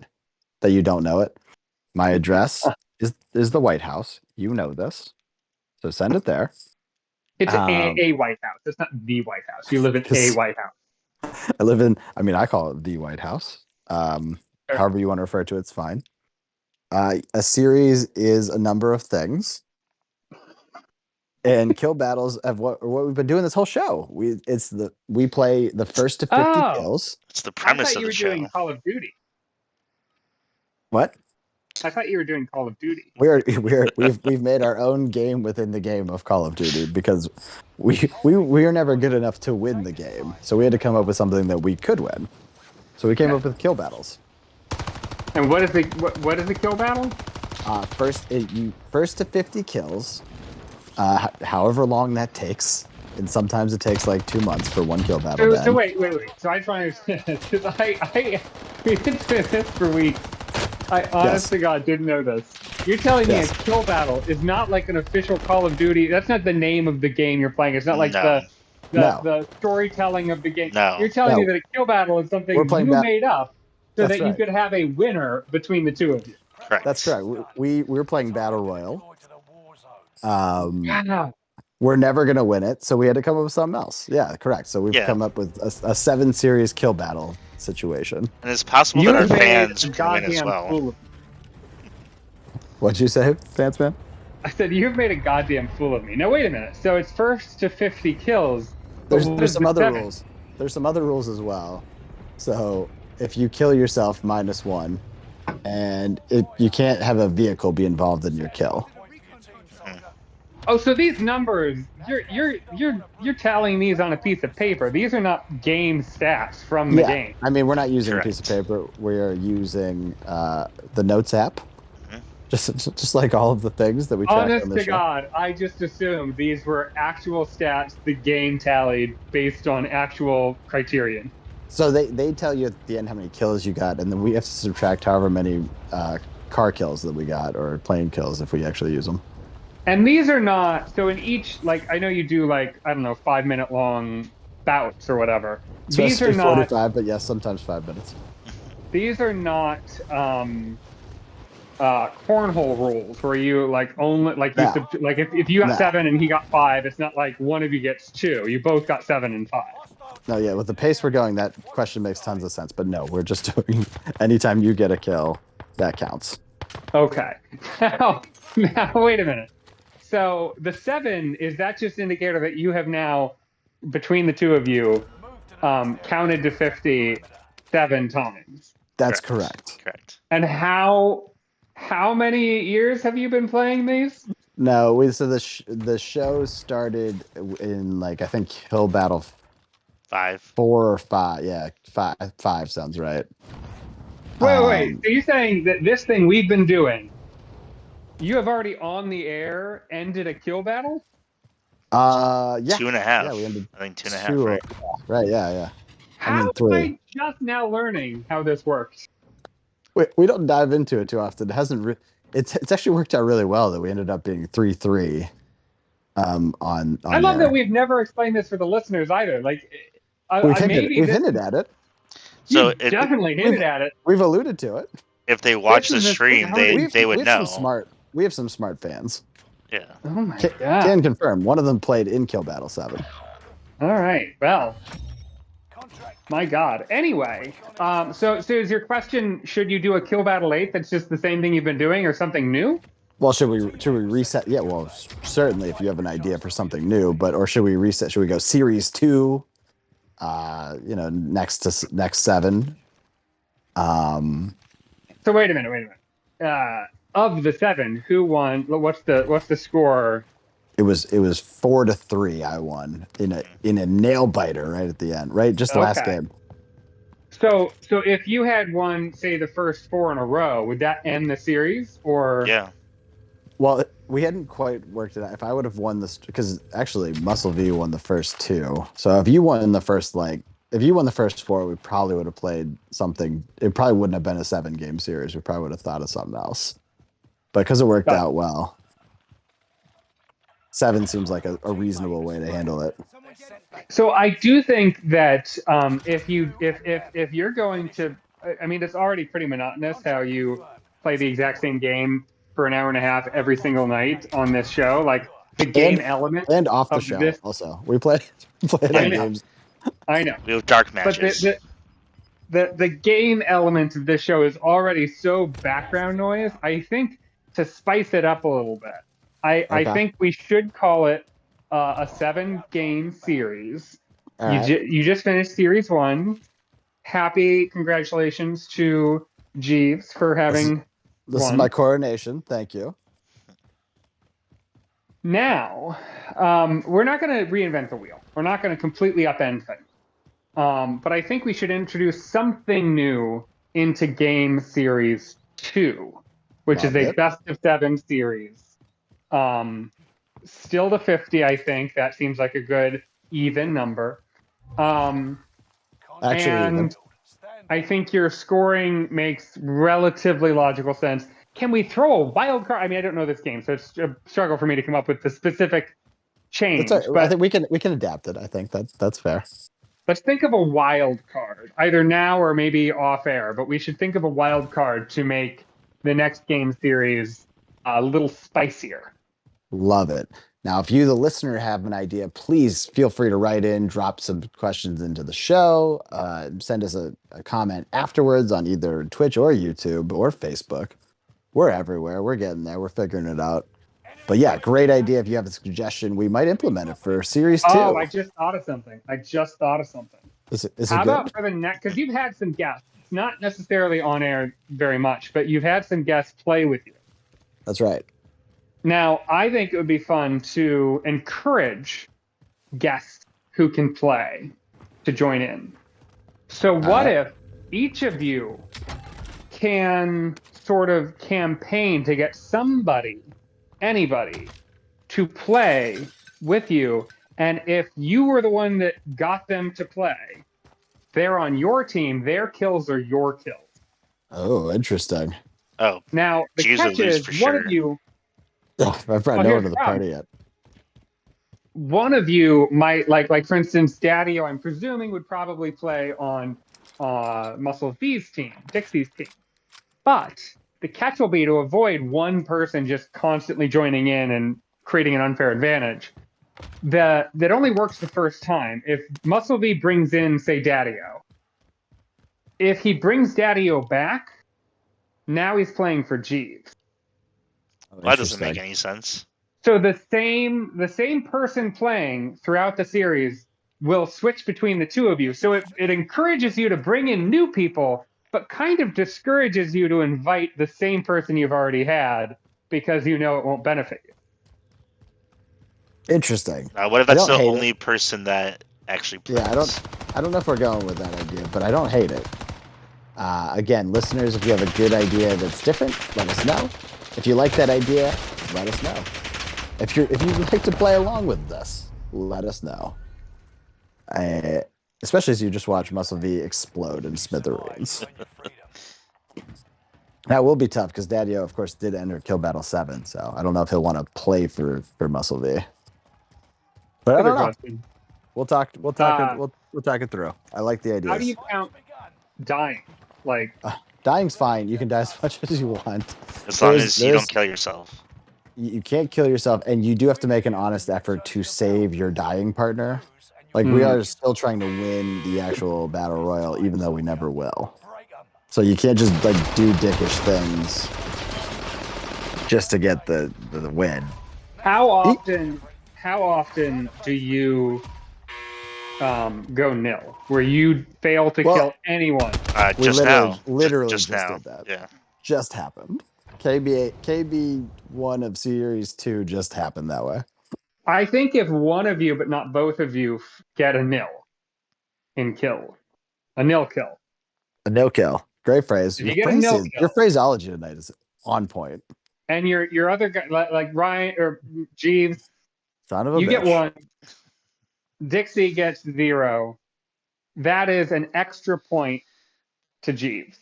that you don't know it. My address is the White House. You know this, so send it there. It's Um, a White House. It's not the White House. You live in a 'cause White House. I live in. I mean, I call it the White House. Sure. However you want to refer to it, it's fine. A series is a number of things, and kill battles of what we've been doing this whole show. We play the first to 50 Oh, kills. It's the I premise thought of you the were doing show. Call of Duty. What? I thought you were doing Call of Duty. We've made our own game within the game of Call of Duty because we are never good enough to win the game. So we had to come up with something that we could win. So we came Okay. up with kill battles. And what is the kill battle? First to 50 kills, however long that takes, and sometimes it takes like 2 months for one kill battle to So end. wait. So I try to understand this because we've been doing this for weeks. I honest Yes, to God didn't know this. You're telling me a yes, kill battle is not like an official Call of Duty. That's not the name of the game you're playing. It's not like No, no, the storytelling of the game. no. You're telling me no. that a kill battle is We're something playing you bat. made up so That's that you right. could have a winner between the two of you. That's Correct. correct. We're playing battle royal. Um, Wow. we're never gonna win it, so we had to come up with something else. Yeah, correct. So we've Yeah, come up with a 7 series kill battle situation. and it's possible that our You've made fans a can win as goddamn well. fool of me. What'd you say, Fans Man? I said, you've made a goddamn fool of me. Now, wait a minute. So it's first to 50 kills, but what There's is some the other seven? rules. There's some other rules as well. So if you kill yourself, -1, and you can't have a vehicle be involved in your kill. Hmm. Oh, so these numbers, you're tallying these on a piece of paper. These are not game stats from the Yeah, game. I mean we're not using a piece of Correct. paper. We are using the Notes app, Mhm. just like all of the things that we track on Honest the to show. God, I just assumed these were actual stats the game tallied based on actual criterion. So they tell you at the end how many kills you got, and then we have to subtract however many car kills that we got or plane kills if we actually use them. And these are not, so in each, like, I know you do like, I don't know, 5 minute long bouts or whatever. These are Especially not, 45, but yes, sometimes 5 minutes. these are not, cornhole rules where you like only like you No, like if you got no, 7 and he got 5, it's not like one of you gets 2. You both got 7 and 5. no. Yeah, with the pace we're going, that question makes tons of sense. But no, we're just doing anytime you get a kill, that counts. Okay. Now wait a minute. So the 7, is that just indicator that you have now, between the two of you, counted to 50 7 times? That's Correct. correct. Correct. And how many years have you been playing these? No, so the show started in like I think Kill Battle 5. 4 or 5. Yeah, five sounds right. Wait. Um, So you're saying that this thing we've been doing, you have already on the air ended a kill battle? yeah, Two and a yeah, we half. ended I think 2.5, 2. right? Right, yeah, yeah. I How mean am 3. I just now learning how this works? We don't dive into it too often. It hasn't. It's actually worked out really well that we ended up being 3-3 I on love that air. we've never explained this for the listeners either. Like, I maybe We've this hinted is, at it. So you definitely We've hinted at it. we've alluded to it. if they This watch the is stream, they astounding. they would know. We have some smart fans. Yeah. Oh my Can, God. can confirm. One of them played in Kill Battle 7. All right. Well, my God. Anyway, so is your question, should you do a kill battle 8 that's just the same thing you've been doing or something new? Well, should we reset? Yeah, well, certainly if you have an idea for something new, but or should we reset? Should we go series 2? Next 7. So wait a minute. Of the 7, who won? What's the score? It was 4-3. I won in a nail biter right at the end, right? Just the last Okay. game. So if you had won, say, the first 4 in a row, would that end the series? Or Yeah. Well, we hadn't quite worked it out. If I would have won this, because actually Muscle V won the first 2. So if you won the first if you won the first 4, we probably would have played something. It probably wouldn't have been a 7-game series. We probably would have thought of something else. But because it worked out well, 7 seems like a reasonable way to handle it. so I do think that if you're going to, I mean, it's already pretty monotonous how you play the exact same game for an hour and a half every single night on this show. Like the game element and off the of show this. also. We play I our know, games. I know. We have dark But matches. the game element of this show is already so background noise. I think to spice it up a little bit, I Okay. think we should call it a 7-game series. All right. You just finished series 1. Happy congratulations to Jeeves for having This is won. my coronation. Thank you. Now, we're not going to reinvent the wheel. We're not going to completely upend things. But I think we should introduce something new into Game Series 2, which Love is a it. best of 7 series. Still to 50, I think. That seems like a good even number. Actually, And I think your scoring makes relatively logical sense. Can we throw a wild card? I mean, I don't know this game, so it's a struggle for me to come up with the specific change. I But think we can adapt it. I think that's fair. let's think of a wild card, either now or maybe off air. But we should think of a wild card to make the next game series a little spicier. Love it. Now, if you, the listener, have an idea, please feel free to write in, drop some questions into the show, send us a comment afterwards on either Twitch or YouTube or Facebook. We're everywhere. We're getting there. We're figuring it out. But yeah, great idea. If you have a suggestion, we might implement it for series 2. Oh, I just thought of something. Is it How good? about for the next? Because you've had some guests. It's not necessarily on air very much, but you've had some guests play with you. That's right. Now, I think it would be fun to encourage guests who can play to join in. So, what if each of you can sort of campaign to get anybody, to play with you? And if you were the one that got them to play, they're on your team, their kills are your kills. Oh, interesting. Oh, Now, the Jeeves catch would lose is for one sure. of you. I've brought no one to the party yet. One of you might like for instance, Daddy-O, I'm presuming, would probably play on Muscle V's team, Dixie's team. But the catch will be to avoid one person just constantly joining in and creating an unfair advantage. That only works the first time. If Muscle V brings in, say, Daddy-O, if he brings Daddy-O back, now he's playing for Jeeves. Well, that doesn't make any sense. So the same person playing throughout the series will switch between the two of you. So it encourages you to bring in new people, but kind of discourages you to invite the same person you've already had because you know it won't benefit you. Interesting. What if that's the only person that actually plays? Yeah, I don't know if we're going with that idea, but I don't hate it. Again, listeners, if you have a good idea that's different, let us know. If you like that idea, let us know. If you'd like to play along with this, let us know. Especially as you just watch Muscle V explode in smithereens. That will be tough because Daddy-O, of course, did enter Kill Battle 7, so I don't know if he'll want to play for Muscle V. But I don't know. We'll talk it through. I like the ideas. How do you count dying? Like dying's fine. You can die as much as you want. As long as you don't kill yourself. You can't kill yourself, and you do have to make an honest effort to save your dying partner. Like, we are still trying to win the actual battle royal, even though we never will. So you can't just like do dickish things just to get the win. How often do you go nil, where you fail to kill anyone? Literally just now. did that. Yeah. Just happened. KB1 of Series 2 just happened that way. I think if one of you, but not both of you, get a nil in kill. A nil kill. A nil kill. Great phrase. Your phraseology tonight is on point. And your other guy, like Ryan or Jeeves, son of a bitch. get 1. Dixie gets 0. That is an extra point to Jeeves.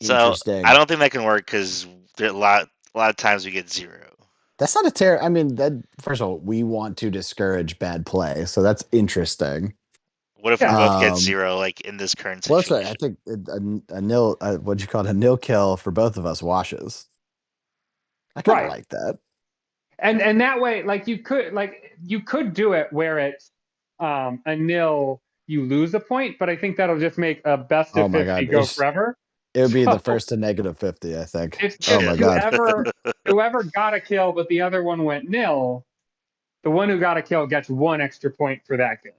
So I don't think that can work because a lot of times we get 0. That's not a terrible. I mean, first of all, we want to discourage bad play, so that's interesting. What if we both get 0, like in this current situation? Well, that's right. I think a nil. What'd you call it? A nil kill for both of us washes. I kind of Right. like that. And that way, like you could do it where it's a nil, you lose a point, but I think that'll just make a best Oh of my 50 god, go forever. it would be the So first to -50, I think. Oh it's my god. whoever got a kill, but the other one went nil, the one who got a kill gets 1 extra point for that kill.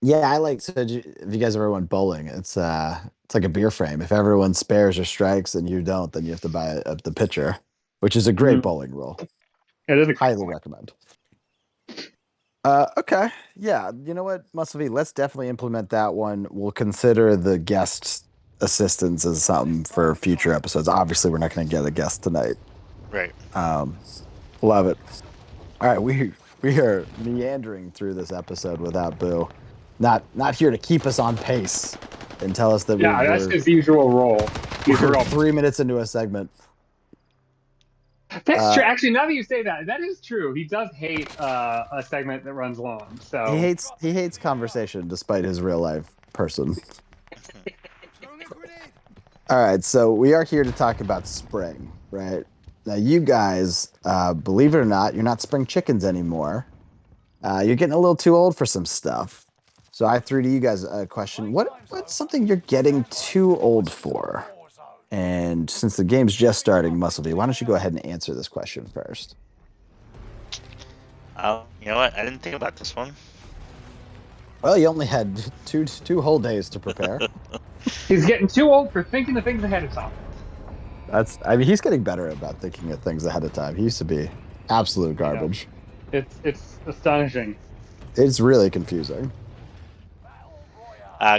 Yeah, I like. So if you guys ever went bowling, it's like a beer frame. If everyone spares or strikes and you don't, then you have to buy the pitcher, which is a great bowling rule. It is a Highly recommend. Okay. Yeah. You know what, Muscle V, let's definitely implement that one. We'll consider the guest assistance as something for future episodes. Obviously, we're not going to get a guest tonight. Right. Um, love it. All right, we are meandering through this episode without Boo. Not here to keep us on pace and tell us that Yeah, that's his usual role. we're 3 minutes into a segment. That's true. Actually, now that you say that, that is true. He does hate a segment that runs long. So He hates conversation despite his real life person. All right, so we are here to talk about spring, right? Now, you guys, believe it or not, you're not spring chickens anymore. You're getting a little too old for some stuff. So I threw to you guys a question. What's something you're getting too old for? And since the game's just starting, Muscle why don't you go ahead and answer this question first? You know what? I didn't think about this one. Well, you only had two whole days to prepare. he's getting too old for thinking of things ahead of time. I mean, he's getting better about thinking of things ahead of time. He used to be absolute garbage. It's astonishing. It's really confusing.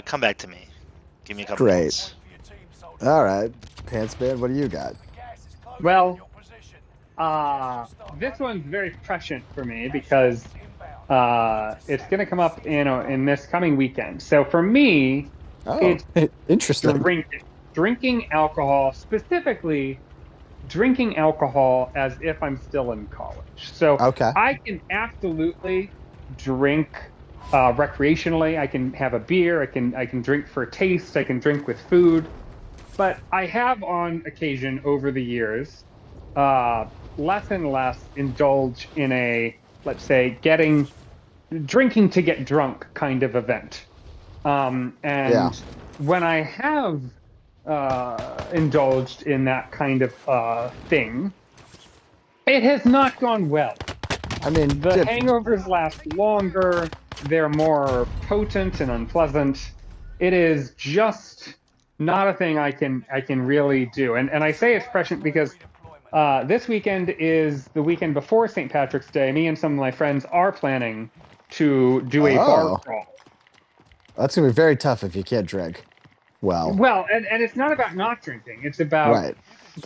Come back to me. Give me a couple minutes. All right, Pants Man, what do you got? Well, this one's very prescient for me because it's going to come up in this coming weekend. So for me, it's interesting. Drinking alcohol, specifically drinking alcohol as if I'm still in college. So I can absolutely drink recreationally. I can have a beer. I can drink for taste. I can drink with food. But I have on occasion over the years less and less indulge in a, let's say, drinking to get drunk kind of event. When I have indulged in that kind of thing, it has not gone well. I mean, the hangovers last longer. They're more potent and unpleasant. It is just not a thing I can really do. And I say it's prescient because this weekend is the weekend before St. Patrick's Day. Me and some of my friends are planning to do a bar crawl. That's going to be very tough if you can't drink. Well, and it's not about not drinking. It's about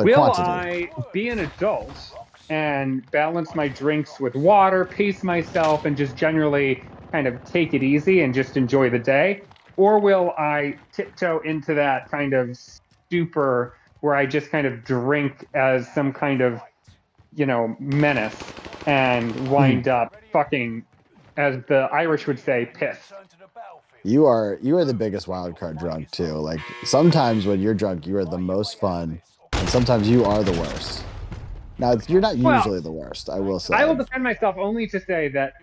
will I be an adult and balance my drinks with water, pace myself, and just generally kind of take it easy and just enjoy the day? Or will I tiptoe into that kind of stupor where I just kind of drink as some kind of, menace and wind up fucking, as the Irish would say, pissed? You are the biggest wild card drunk too. Like sometimes when you're drunk, you are the most fun, and sometimes you are the worst. Now you're not usually the worst, I will say. I will defend myself only to say that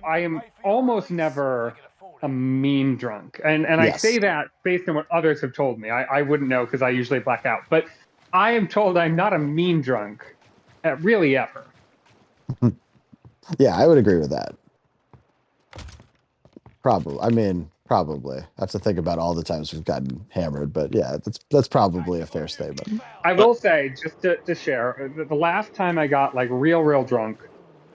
I am almost never a mean drunk, and I say that based on what others have told me. I wouldn't know because I usually black out, but I am told I'm not a mean drunk, really ever. Yeah, I would agree with that. Probably. I have to think about all the times we've gotten hammered, but yeah, that's probably a fair statement. I will say, just to share, the last time I got like real drunk,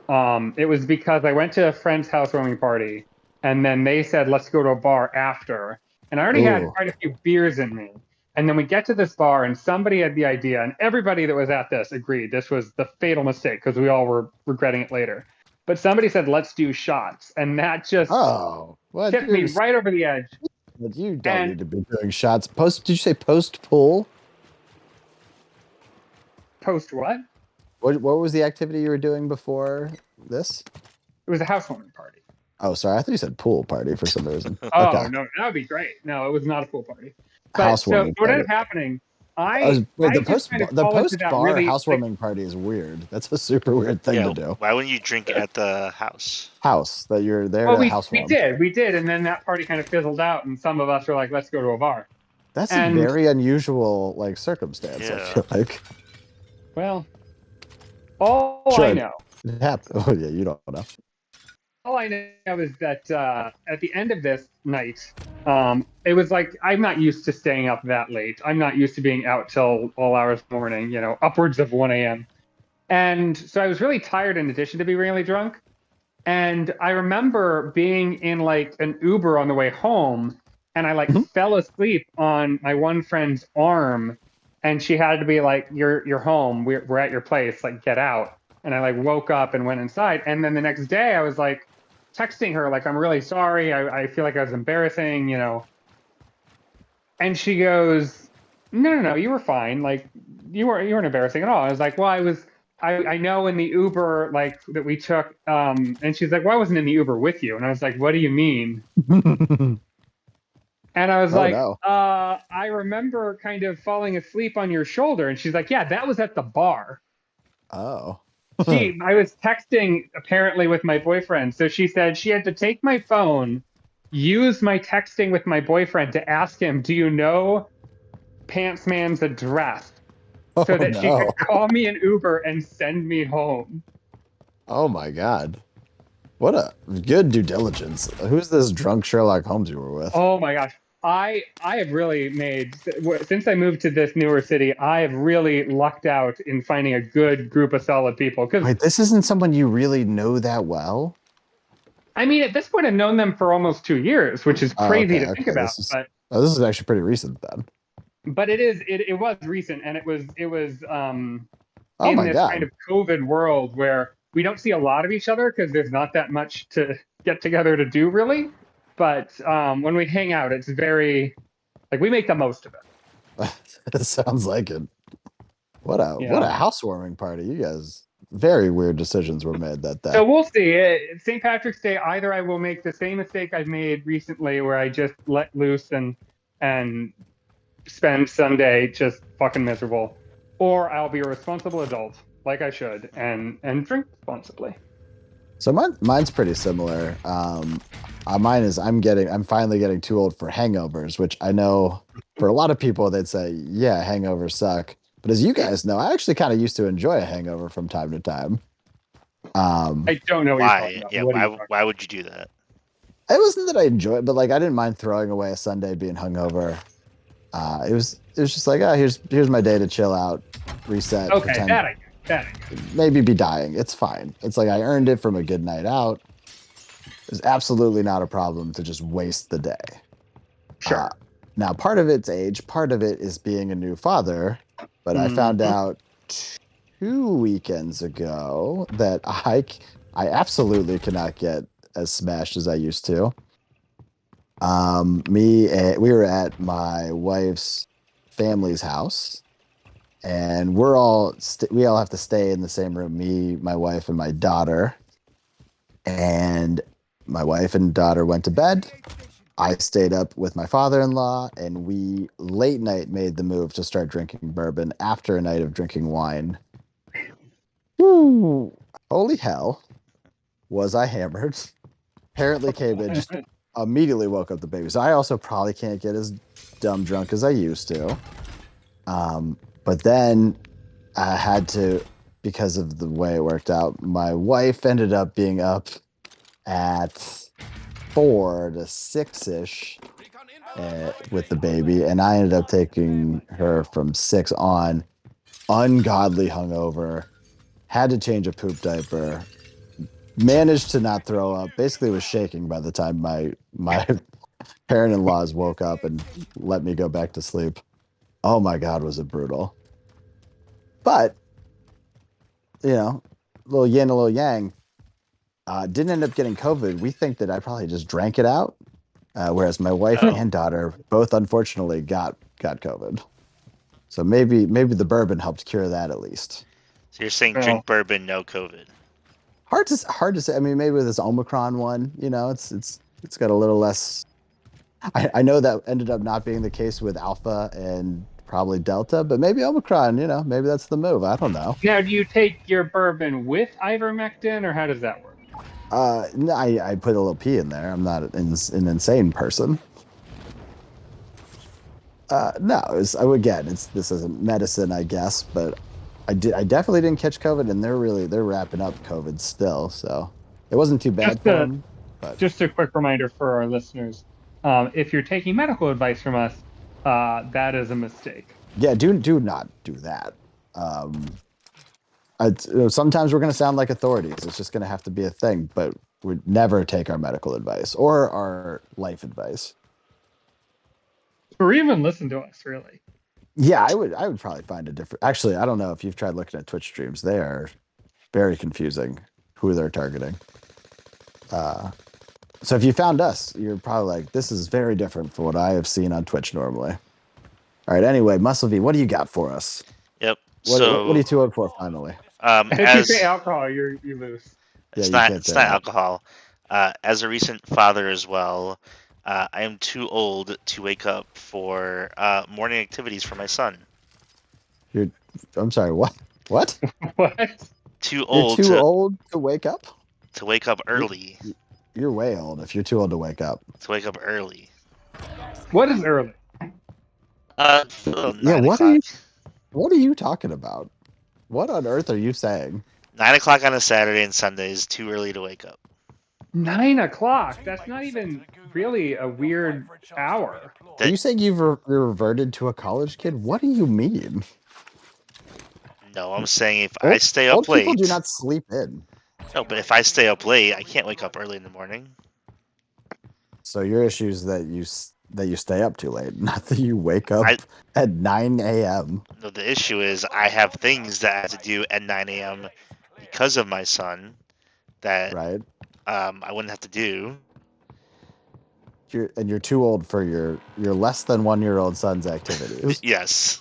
it was because I went to a friend's housewarming party, and then they said, let's go to a bar after. And I already had quite a few beers in me. And then we get to this bar, and somebody had the idea, and everybody that was at this agreed this was the fatal mistake because we all were regretting it later. But somebody said, let's do shots. And that just tipped me right over the edge. But you don't need to be doing shots. Did you say post-pool? Post what? What was the activity you were doing before this? It was a housewarming party. Oh, sorry. I thought you said pool party for some reason. No, that would be great. No, it was not a pool party. But so what ended up happening, Wait, I just kind of the fall into post that bar really, like, housewarming party is weird. That's a super weird thing to Yeah, do. why wouldn't you drink at the house? House that you're there well, to we housewarm. did, and then that party kind of fizzled out, and some of us were like, let's go to a bar. That's a And very unusual like circumstance. I Yeah. feel like. well, all I Sure, know, it happened. Oh yeah, you don't know. all I know is that at the end of this night, it was like I'm not used to staying up that late. I'm not used to being out till all hours of the morning, upwards of 1 a.m. And so I was really tired in addition to being really drunk. And I remember being in like an Uber on the way home, and I like Mhm. fell asleep on my one friend's arm, and she had to be like, "You're home. We're at your place. Like, get out." And I like woke up and went inside. And then the next day, I was like texting her like, "I'm really sorry. I feel like I was embarrassing." And she goes, "No, you were fine. Like, you weren't embarrassing at all." I was like, "Well, I know in the Uber like that we took." And she's like, "Well, I wasn't in the Uber with you." And I was like, "What do you mean?" And I was Oh like, no. I remember kind of falling asleep on your shoulder." And she's like, "Yeah, that was at the bar." Oh. I was texting apparently with my boyfriend. So she said she had to take my phone, use my texting with my boyfriend to ask him, "Do you know Pants Man's address?" So Oh that she could no. call me an Uber and send me home. Oh my God. What a good due diligence. Who's this drunk Sherlock Holmes you were with? Oh my gosh. I have really made since I moved to this newer city, I have really lucked out in finding a good group of solid people. Because Wait, this isn't someone you really know that well? I mean, at this point, I've known them for almost 2 years, which is Oh, crazy okay, to think okay. about. But This is actually pretty recent then. it was recent, and it was Oh in my this kind God. of COVID world where we don't see a lot of each other because there's not that much to get together to do really. But when we hang out, it's very like we make the most of it. It sounds like it. What a Yeah. housewarming party. You guys, very weird decisions were made that day. So we'll see. St. Patrick's Day, either I will make the same mistake I've made recently, where I just let loose and spend Sunday just fucking miserable, or I'll be a responsible adult like I should and drink responsibly. So mine's pretty similar. Mine is I'm finally getting too old for hangovers, which I know for a lot of people they'd say, yeah, hangovers suck. But as you guys know, I actually kind of used to enjoy a hangover from time to time. I don't know what you're talking Why? about. Yeah, What are you talking why would you do that? It wasn't that I enjoyed it, but like I didn't mind throwing away a Sunday being hungover. It was just like, here's my day to chill out, reset, about? Okay, pretend that I get. That I get. maybe be dying. It's fine. It's like I earned it from a good night out. It's absolutely not a problem to just waste the day. Uh, Sure. Now, part of it's age, part of it is being a new father. But I found Mhm. out 2 weekends ago that I absolutely cannot get as smashed as I used to. We were at my wife's family's house, and we all have to stay in the same room. Me, my wife, and my daughter. And my wife and daughter went to bed. I stayed up with my father-in-law, and we late night made the move to start drinking bourbon after a night of drinking wine. Woo! Holy hell, was I hammered? Apparently came in, just immediately woke up the baby. So I also probably can't get as dumb drunk as I used to. But then I had to, because of the way it worked out, my wife ended up being up at 4 to 6 ish with the baby, and I ended up taking her from 6 on, ungodly hungover, had to change a poop diaper, managed to not throw up, basically was shaking by the time my parent-in-laws woke up and let me go back to sleep. Oh my God, was it brutal. But, little yin, a little yang. Didn't end up getting COVID. We think that I probably just drank it out, whereas my wife Oh, and daughter both unfortunately got COVID. So maybe the bourbon helped cure that at least. so you're saying Well, drink bourbon, no COVID? Hard to say. I mean, maybe with this Omicron one, it's got a little less. I know that ended up not being the case with Alpha and probably Delta, but maybe Omicron. Maybe that's the move. I don't know. Now, do you take your bourbon with ivermectin, or how does that work? No, I put a little P in there. I'm not an insane person. No, again, this isn't medicine, I guess, but I definitely didn't catch COVID, and they're wrapping up COVID still, so it wasn't too bad Just for a them. But just a quick reminder for our listeners: if you're taking medical advice from us, that is a mistake. yeah, do not do that. Um, sometimes we're going to sound like authorities. It's just going to have to be a thing, but we'd never take our medical advice or our life advice. Or even listen to us, really. Yeah, I would probably find a different. Actually, I don't know if you've tried looking at Twitch streams. They are very confusing who they're targeting. So if you found us, you're probably like, this is very different from what I have seen on Twitch normally. All right. Anyway, Muscle V, what do you got for us? Yep. What are you 2 for finally? If you As say alcohol, you lose. Yeah, it's you not can't it's say not that. alcohol. As a recent father as well, I am too old to wake up for morning activities for my son. I'm sorry. What? What? What? Too You're old too old to wake up? to wake up early. You're way old if you're too old to wake up. To wake up early. What is early? Yeah, 9 o'clock. What are you talking about? What on earth are you saying? 9 o'clock on a Saturday and Sunday is too early to wake up. 9 o'clock. That's not even really a weird hour. Are you saying you've reverted to a college kid? What do you mean? No, I'm saying if I stay Old up people late. do not sleep in. No, but if I stay up late, I can't wake up early in the morning. So your issue is that you stay up too late, not that you wake up at 9 a.m. No, the issue is I have things that I have to do at 9 a.m. because of my son that Right? I wouldn't have to do. You're too old for your less than 1-year-old son's activities. Yes,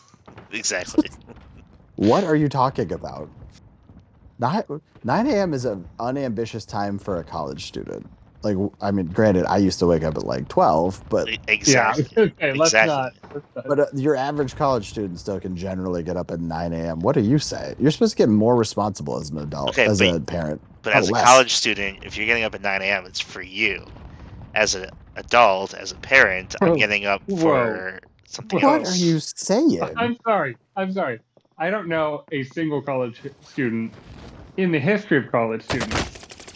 exactly. What are you talking about? 9 a.m. is an unambitious time for a college student. Like, I mean, granted, I used to wake up at like 12, but Exactly. Yeah. Okay, let's Exactly. not. your average college student still can generally get up at 9 a.m. What do you say? You're supposed to get more responsible as an adult, Okay, as a parent. But not as a less. college student, if you're getting up at 9 a.m., it's for you. As an adult, as a parent, I'm getting up for something What else. are you saying? I'm sorry. I don't know a single college student in the history of college students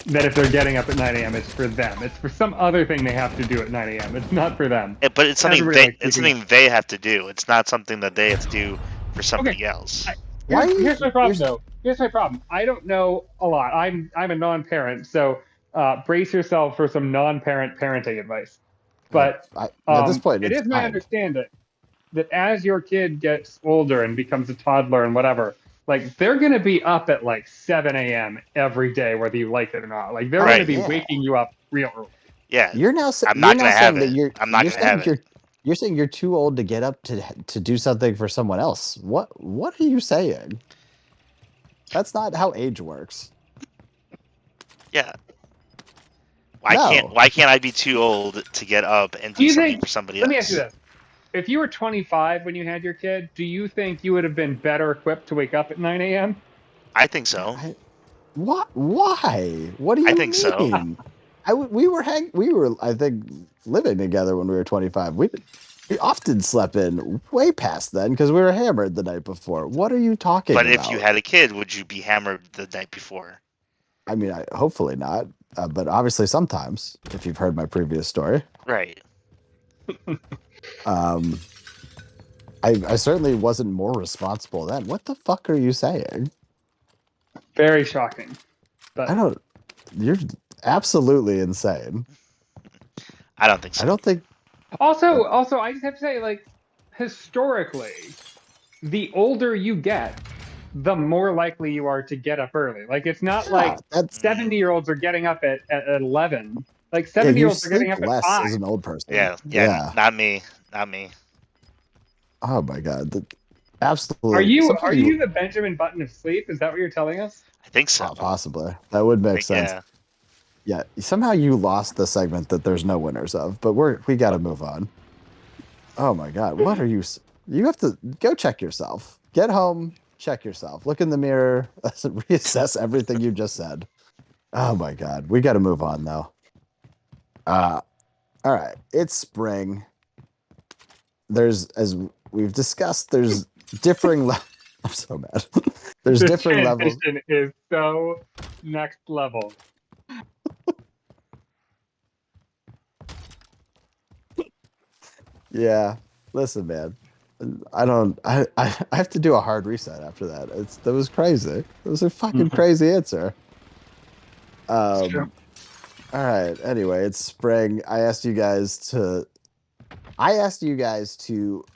that if they're getting up at 9 a.m., it's for them. It's for some other thing they have to do at 9 a.m. It's not for them. But it's something Everybody it's something they have to do. It's not something that they have to do for somebody else. Here's my problem, though. Here's my problem. I don't know a lot. I'm a non-parent, so brace yourself for some non-parent parenting advice. But at this point, it it's is my fine. understanding that as your kid gets older and becomes a toddler and whatever, like they're going to be up at like 7 a.m. every day, whether you like it or not. Like they're going to be waking you up real early. Yeah. You're now I'm not going to have that it. I'm not going to have it. You're saying you're too old to get up to do something for someone else. What are you saying? That's not how age works. Yeah. Why can't I be too old to get up and do something for somebody else? Let me ask you this. If you were 25 when you had your kid, do you think you would have been better equipped to wake up at 9 a.m.? I think so. What? Why? What do you mean? I think so. We were I think living together when we were 25. We often slept in way past then because we were hammered the night before. What are you talking about? But if you had a kid, would you be hammered the night before? I mean, hopefully not. But obviously sometimes, if you've heard my previous story. Right. I certainly wasn't more responsible then. What the fuck are you saying? Very shocking. But you're absolutely insane. I don't think so. I don't think. Also, I just have to say, like, historically, the older you get, the more likely you are to get up early. Like, it's not like 70-year-olds are getting up at 11. Like, 70-year-olds are getting up at 5. As an old person. Yeah. Not me. Oh my god. Absolutely. Are you the Benjamin Button of sleep? Is that what you're telling us? I think so. Possibly. That would make sense. Yeah. Somehow you lost the segment that there's no winners of, but we got to move on. Oh my god. What are you? You have to go check yourself. Get home, check yourself. Look in the mirror, reassess everything you just said. Oh my God. We got to move on though. Uh, all right. It's spring. There's, as we've discussed, there's differing levels. I'm so mad. There's This differing levels. transition is so next level. Yeah. Listen, man. I have to do a hard reset after that. That was crazy. That was a fucking crazy answer. It's true. All right. Anyway, it's spring. I asked you guys to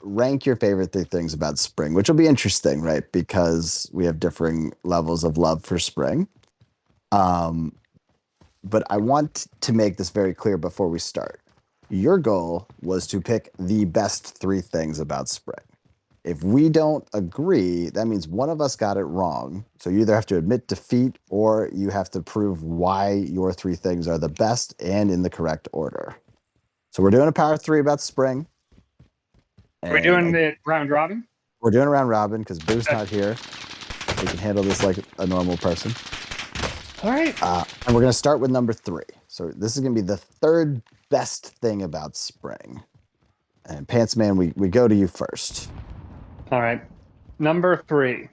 rank your favorite things about spring, which will be interesting, right? Because we have differing levels of love for spring. Um, but I want to make this very clear before we start. Your goal was to pick the best three things about spring. If we don't agree, that means one of us got it wrong. So you either have to admit defeat or you have to prove why your three things are the best and in the correct order. So we're doing a power three about spring. We're And doing the round robin. we're doing a round robin because Boo's not here. We can handle this like a normal person. All right. And we're going to start with number three. So this is going to be the third best thing about spring. And Pants Man, we go to you first. All right. Number 3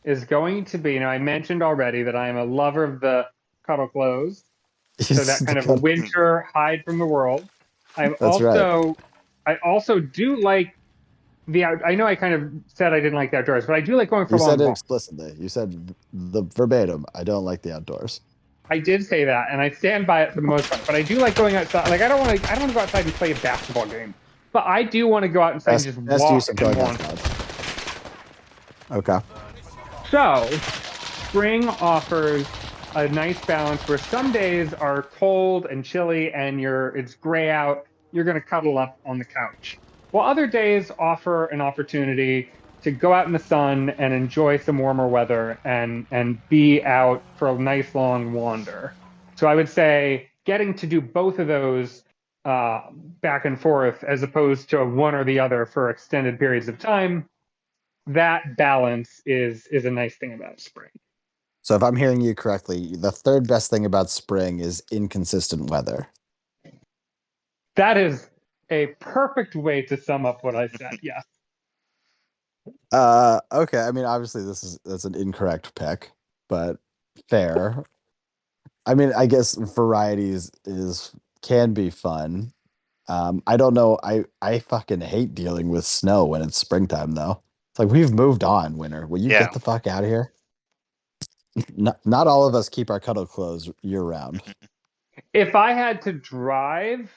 is going to be, I mentioned already that I am a lover of the cuddle clothes. So that kind of winter hide from the world. That's right. I also do like I know I kind of said I didn't like the outdoors, but I do like going for You said long it walks. explicitly. You said the verbatim. I don't like the outdoors. I did say that, and I stand by it for the most part. But I do like going outside. Like I don't want to go outside and play a basketball game, but I do want to go outside and just Best use walk of and going wander. outside. Okay. So, spring offers a nice balance where some days are cold and chilly and it's gray out, you're going to cuddle up on the couch. While other days offer an opportunity to go out in the sun and enjoy some warmer weather and be out for a nice long wander. So I would say getting to do both of those back and forth as opposed to one or the other for extended periods of time, that balance is a nice thing about spring. So if I'm hearing you correctly, the third best thing about spring is inconsistent weather. That is a perfect way to sum up what I said. Yes. Okay. I mean, obviously that's an incorrect pick, but fair. I mean, I guess varieties is can be fun. I don't know. I fucking hate dealing with snow when it's springtime though. It's like we've moved on, winter. Will you Yeah. get the fuck out of here? Not all of us keep our cuddle clothes year round. If I had to drive,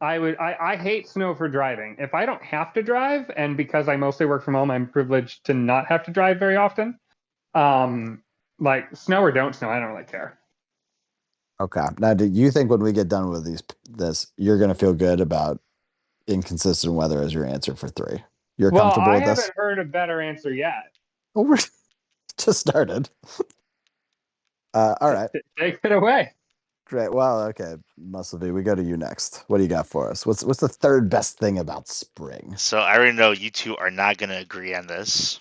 I hate snow for driving. If I don't have to drive, and because I mostly work from home, I'm privileged to not have to drive very often. Like snow or don't snow, I don't really care. Okay. Now, do you think when we get done with this, you're gonna feel good about inconsistent weather as your answer for three? You're Well, comfortable I with this? haven't heard a better answer yet. Oh, we're just started. All right. Take it away. Great. Well, okay, Muscle V, we go to you next. What do you got for us? What's the third best thing about spring? So I already know you two are not going to agree on this,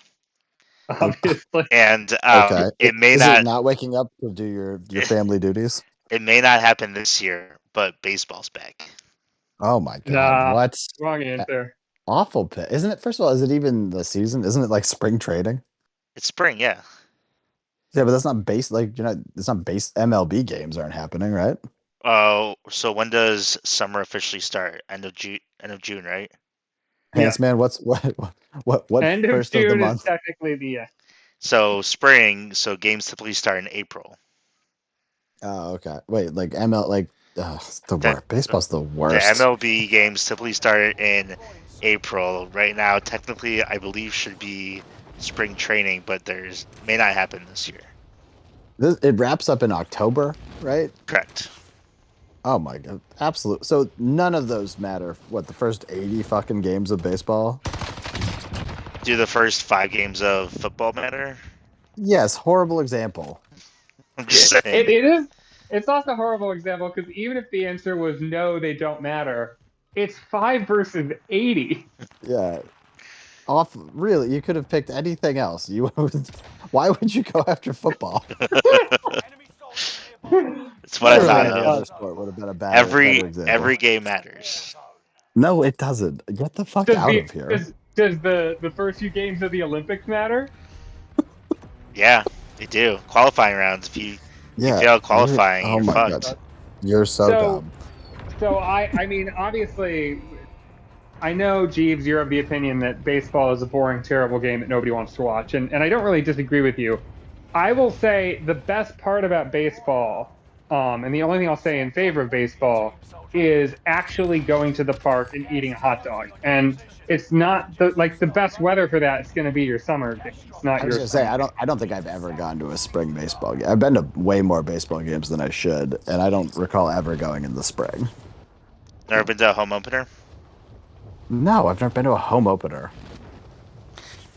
Obviously. and Okay. Is it not not waking up to do your family duties? it may not happen this year, but baseball's back. Oh my God. Nah, What? wrong A- answer. Awful pit. Isn't it? First of all, is it even the season? Isn't it like spring training? It's spring, yeah. Yeah, but that's not base like you're not it's not base MLB games aren't happening, right? Oh, so when does summer officially start? End of June, right? Yeah. Pants man, what End of first of the June is month? technically the So spring, so games typically start in April. Oh, okay. Wait, like ML like the That worst. Baseball's the the worst. MLB games typically start in April. Right now, technically, I believe should be spring training, but there's may not happen this year. It wraps up in October, right? Correct. Oh my God. Absolute. So none of those matter. What, the first 80 fucking games of baseball? Do the first 5 games of football matter? Yes, horrible example. I'm just It, saying. it is. It's also a horrible example because even if the answer was no, they don't matter. It's 5 versus 80. Yeah. Really, you could have picked anything else. Why would you go after football? It's what I Literally thought any of. other sport would have been a better example. Every game matters. No, it doesn't. Get the fuck does out the of here. does the first few games of the Olympics matter? Yeah, they do. Qualifying rounds. If you Yeah, fail qualifying, oh you're my god. fucked. You're so So dumb. I mean, obviously, I know, Jeeves, you're of the opinion that baseball is a boring, terrible game that nobody wants to watch, and I don't really disagree with you. I will say the best part about baseball, and the only thing I'll say in favor of baseball, is actually going to the park and eating a hot dog. And it's not the best weather for that is going to be your summer games, not I was your gonna say spring games. I don't think I've ever gone to a spring baseball game. I've been to way more baseball games than I should, and I don't recall ever going in the spring. Never been to a home opener? No, I've never been to a home opener.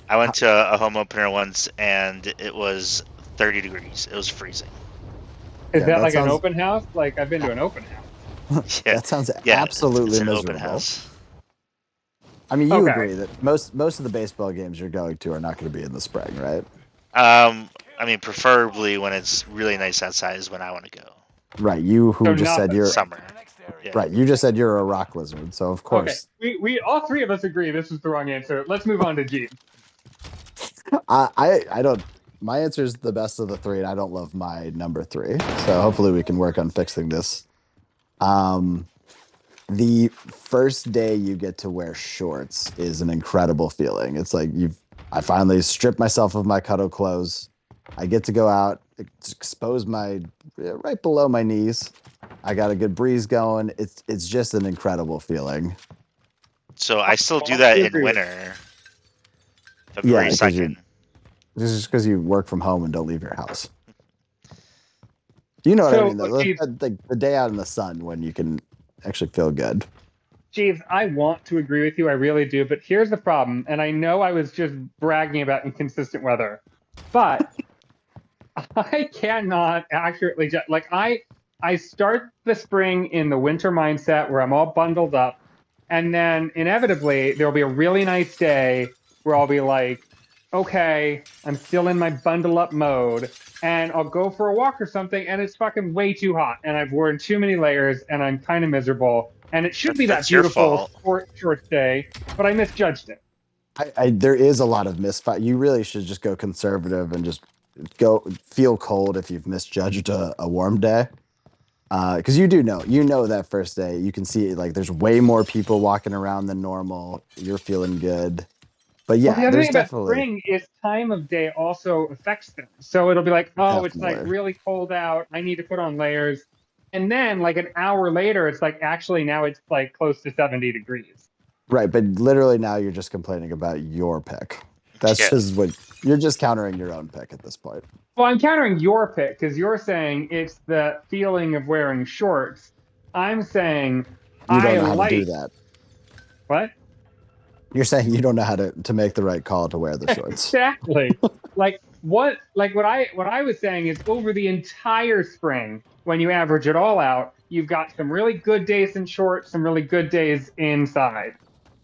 I went to a home opener once, and it was 30 degrees. It was freezing. Is Yeah, that that like an sounds open house? Like I've been to an open house. Yeah, that sounds yeah. It's absolutely an open miserable. house. I mean, you Okay. agree that most of the baseball games you're going to are not going to be in the spring, right? I mean, preferably when it's really nice outside is when I want to go. Right. You So who just not said the you're spring. Summer. Yeah. right. You just said you're a rock lizard, so of Okay. course We all three of us agree this is the wrong answer. Let's move on to Jeeves. I don't. My answer is the best of the three, and I don't love my number three. So hopefully we can work on fixing this. Um, the first day you get to wear shorts is an incredible feeling. It's like I finally stripped myself of my cuddle clothes. I get to go out, expose my right below my knees. I got a good breeze going. It's just an incredible feeling. So I still do All that to in agree with. winter, Yeah, February because you're 2nd. this is because you work from home and don't leave your house. You know what I So, mean, though. Jeeves, The day out in the sun when you can actually feel good. Jeeves, I want to agree with you. I really do. But here's the problem. And I know I was just bragging about inconsistent weather, but I cannot accurately like I start the spring in the winter mindset where I'm all bundled up, and then inevitably there'll be a really nice day where I'll be like, okay, I'm still in my bundle up mode, and I'll go for a walk or something, and it's fucking way too hot, and I've worn too many layers, and I'm kind of miserable. And it should be that That's your beautiful fault. short day, but I misjudged it. There is a lot of misfire. You really should just go conservative and just go feel cold if you've misjudged a warm day. Because you know that first day you can see like there's way more people walking around than normal. You're feeling good, but Well, the yeah, other there's thing about definitely spring is time of day also affects things. So it'll be like, oh, it's like definitely really cold out. I need to put on layers. And then like an hour later, it's like actually now it's like close to 70 degrees. right. But literally now you're just complaining about your pick. That's Yeah. just what you're just countering your own pick at this point. Well, I'm countering your pick because you're saying it's the feeling of wearing shorts. I'm saying You don't I know how to do like that. what? You're saying you don't know how to make the right call to wear the shorts. Exactly. What I was saying is over the entire spring, when you average it all out, you've got some really good days in shorts, some really good days inside.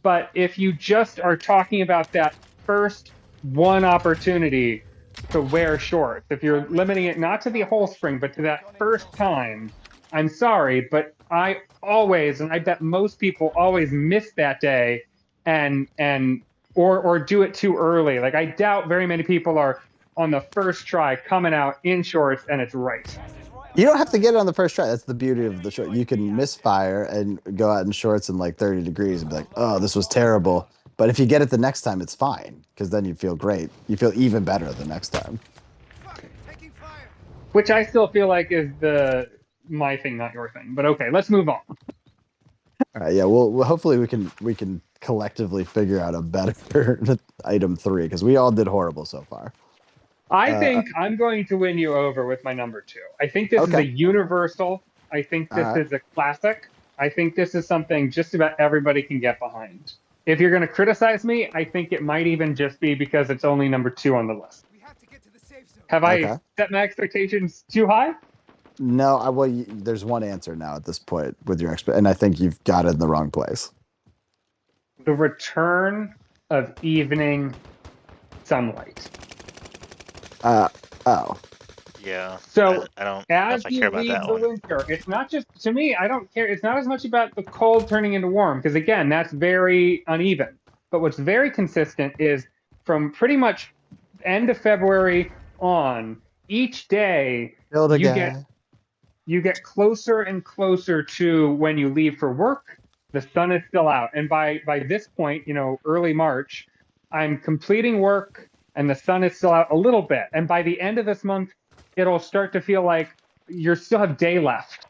But if you just are talking about that first one opportunity to wear shorts, if you're limiting it not to the whole spring, but to that first time, I'm sorry, but I always, and I bet most people always miss that day and or do it too early. Like I doubt very many people are on the first try coming out in shorts and it's right. You don't have to get it on the first try. That's the beauty of the short. You can misfire and go out in shorts in like 30 degrees and be like, oh, this was terrible. But if you get it the next time, it's fine because then you feel great. You feel even better the next time. Which I still feel like is the my thing, not your thing. But okay, let's move on. All right, yeah. Well, hopefully we can collectively figure out a better item three because we all did horrible so far. I Uh, think I'm going to win you over with my number two. I think this is okay. a universal. I think All this right. is a classic. I think this is something just about everybody can get behind. If you're going to criticize me, I think it might even just be because it's only number two on the list. Have I Okay. set my expectations too high? No, there's one answer now at this point with your expert, and I think you've got it in the wrong place. The return of evening sunlight. Oh. Yeah. So I don't know as if I care you about leave that the one. winter, it's not just, to me, I don't care. It's not as much about the cold turning into warm, because again, that's very uneven. But what's very consistent is from pretty much end of February on, each day Killed a you get guy. you get closer and closer to when you leave for work. The sun is still out, and by this point, early March, I'm completing work and the sun is still out a little bit. And by the end of this month, it'll start to feel like you still have day left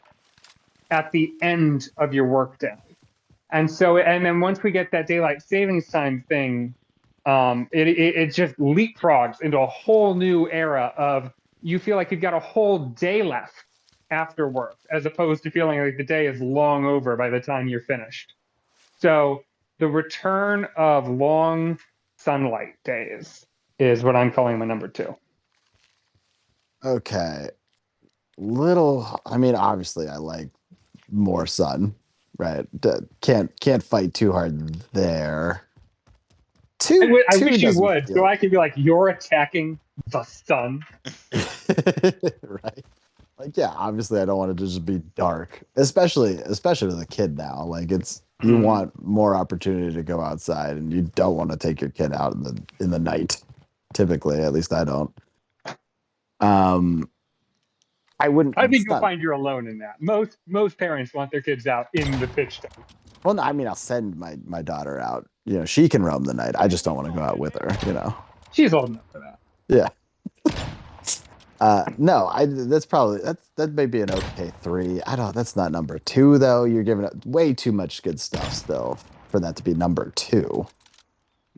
at the end of your workday. And then once we get that daylight savings time thing, it just leapfrogs into a whole new era of, you feel like you've got a whole day left after work, as opposed to feeling like the day is long over by the time you're finished. So the return of long sunlight days is what I'm calling my number two. Okay. I mean, obviously I like more sun, right? Can't fight too hard there. I Two wish you doesn't would, so feel I could be like, you're attacking the sun. right. Like, yeah, obviously I don't want it to just be dark, especially to the kid now. Like, you Mm. want more opportunity to go outside, and you don't want to take your kid out in the night. Typically, at least I don't. Um, I wouldn't. I think It's you'll not. find you're alone in that. Most parents want their kids out in the pitch dark. Well, no, I mean, I'll send my daughter out. She can roam the night. I just don't want to go out with her. She's old enough for that. Yeah. No, that may be an okay 3. I don't. That's not number 2 though. You're giving it way too much good stuff still for that to be number 2.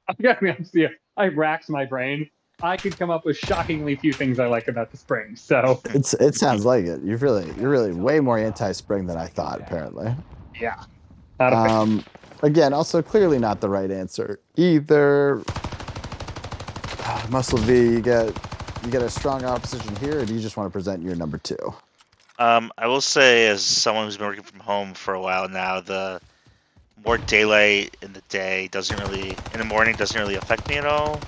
I gotta be honest with you. I racked my brain. I could come up with shockingly few things I like about the spring. So It sounds like it. You're really way more anti-spring than I thought. Apparently. yeah, not a fan. Again, also clearly not the right answer either. Muscle V, you get a strong opposition here, or do you just want to present your number 2? I will say, as someone who's been working from home for a while now, the more daylight in the morning doesn't really affect me at all.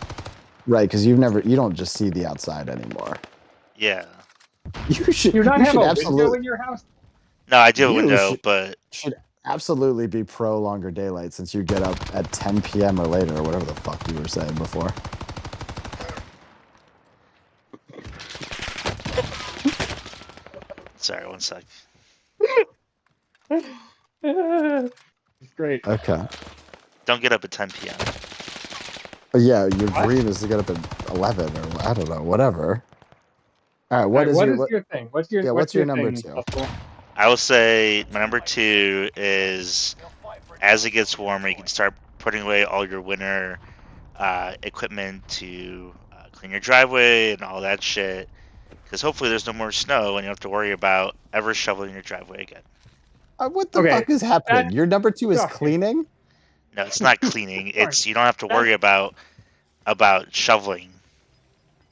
Right, because you don't just see the outside anymore. Yeah. You should Do you not you have should a window absolutely in your house? No, I do have a you window, but should absolutely be pro longer daylight since you get up at 10 p.m. or later or whatever the fuck you were saying before. sorry, one sec. It's great. Okay. Don't get up at 10 p.m. Yeah, your What? dream is to get up at 11 or I don't know, whatever. All right, All right, what is what, your thing? yeah, What's what's your your number thing, 2? Russell? I will say my number 2 is, as it gets warmer, you can start putting away all your winter equipment to clean your driveway and all that shit. Because hopefully there's no more snow and you don't have to worry about ever shoveling your driveway again. What the Okay, fuck is happening? that's Your number 2 is shocking. cleaning? No, it's not cleaning. Sorry. You don't have to worry about shoveling.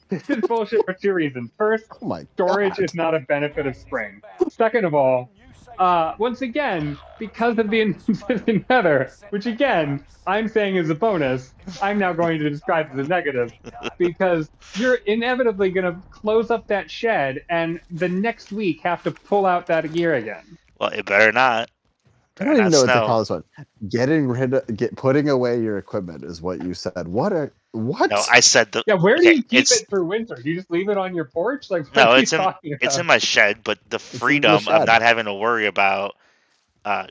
This is bullshit for two reasons. First, Oh my storage god. is not a benefit of spring. Second of all, once again, because of the inconsistent weather, which again, I'm saying is a bonus, I'm now going to describe as a negative, because you're inevitably going to close up that shed and the next week have to pull out that gear again. Well, it better not. I Better don't even not know what to snow. call this one. Putting away your equipment is what you said. What? No, I said Yeah, where do okay. you keep it for winter? Do you just leave it on your porch? Like, what No, are you talking it's in about? my shed, but the It's in the freedom of shed. not having to worry about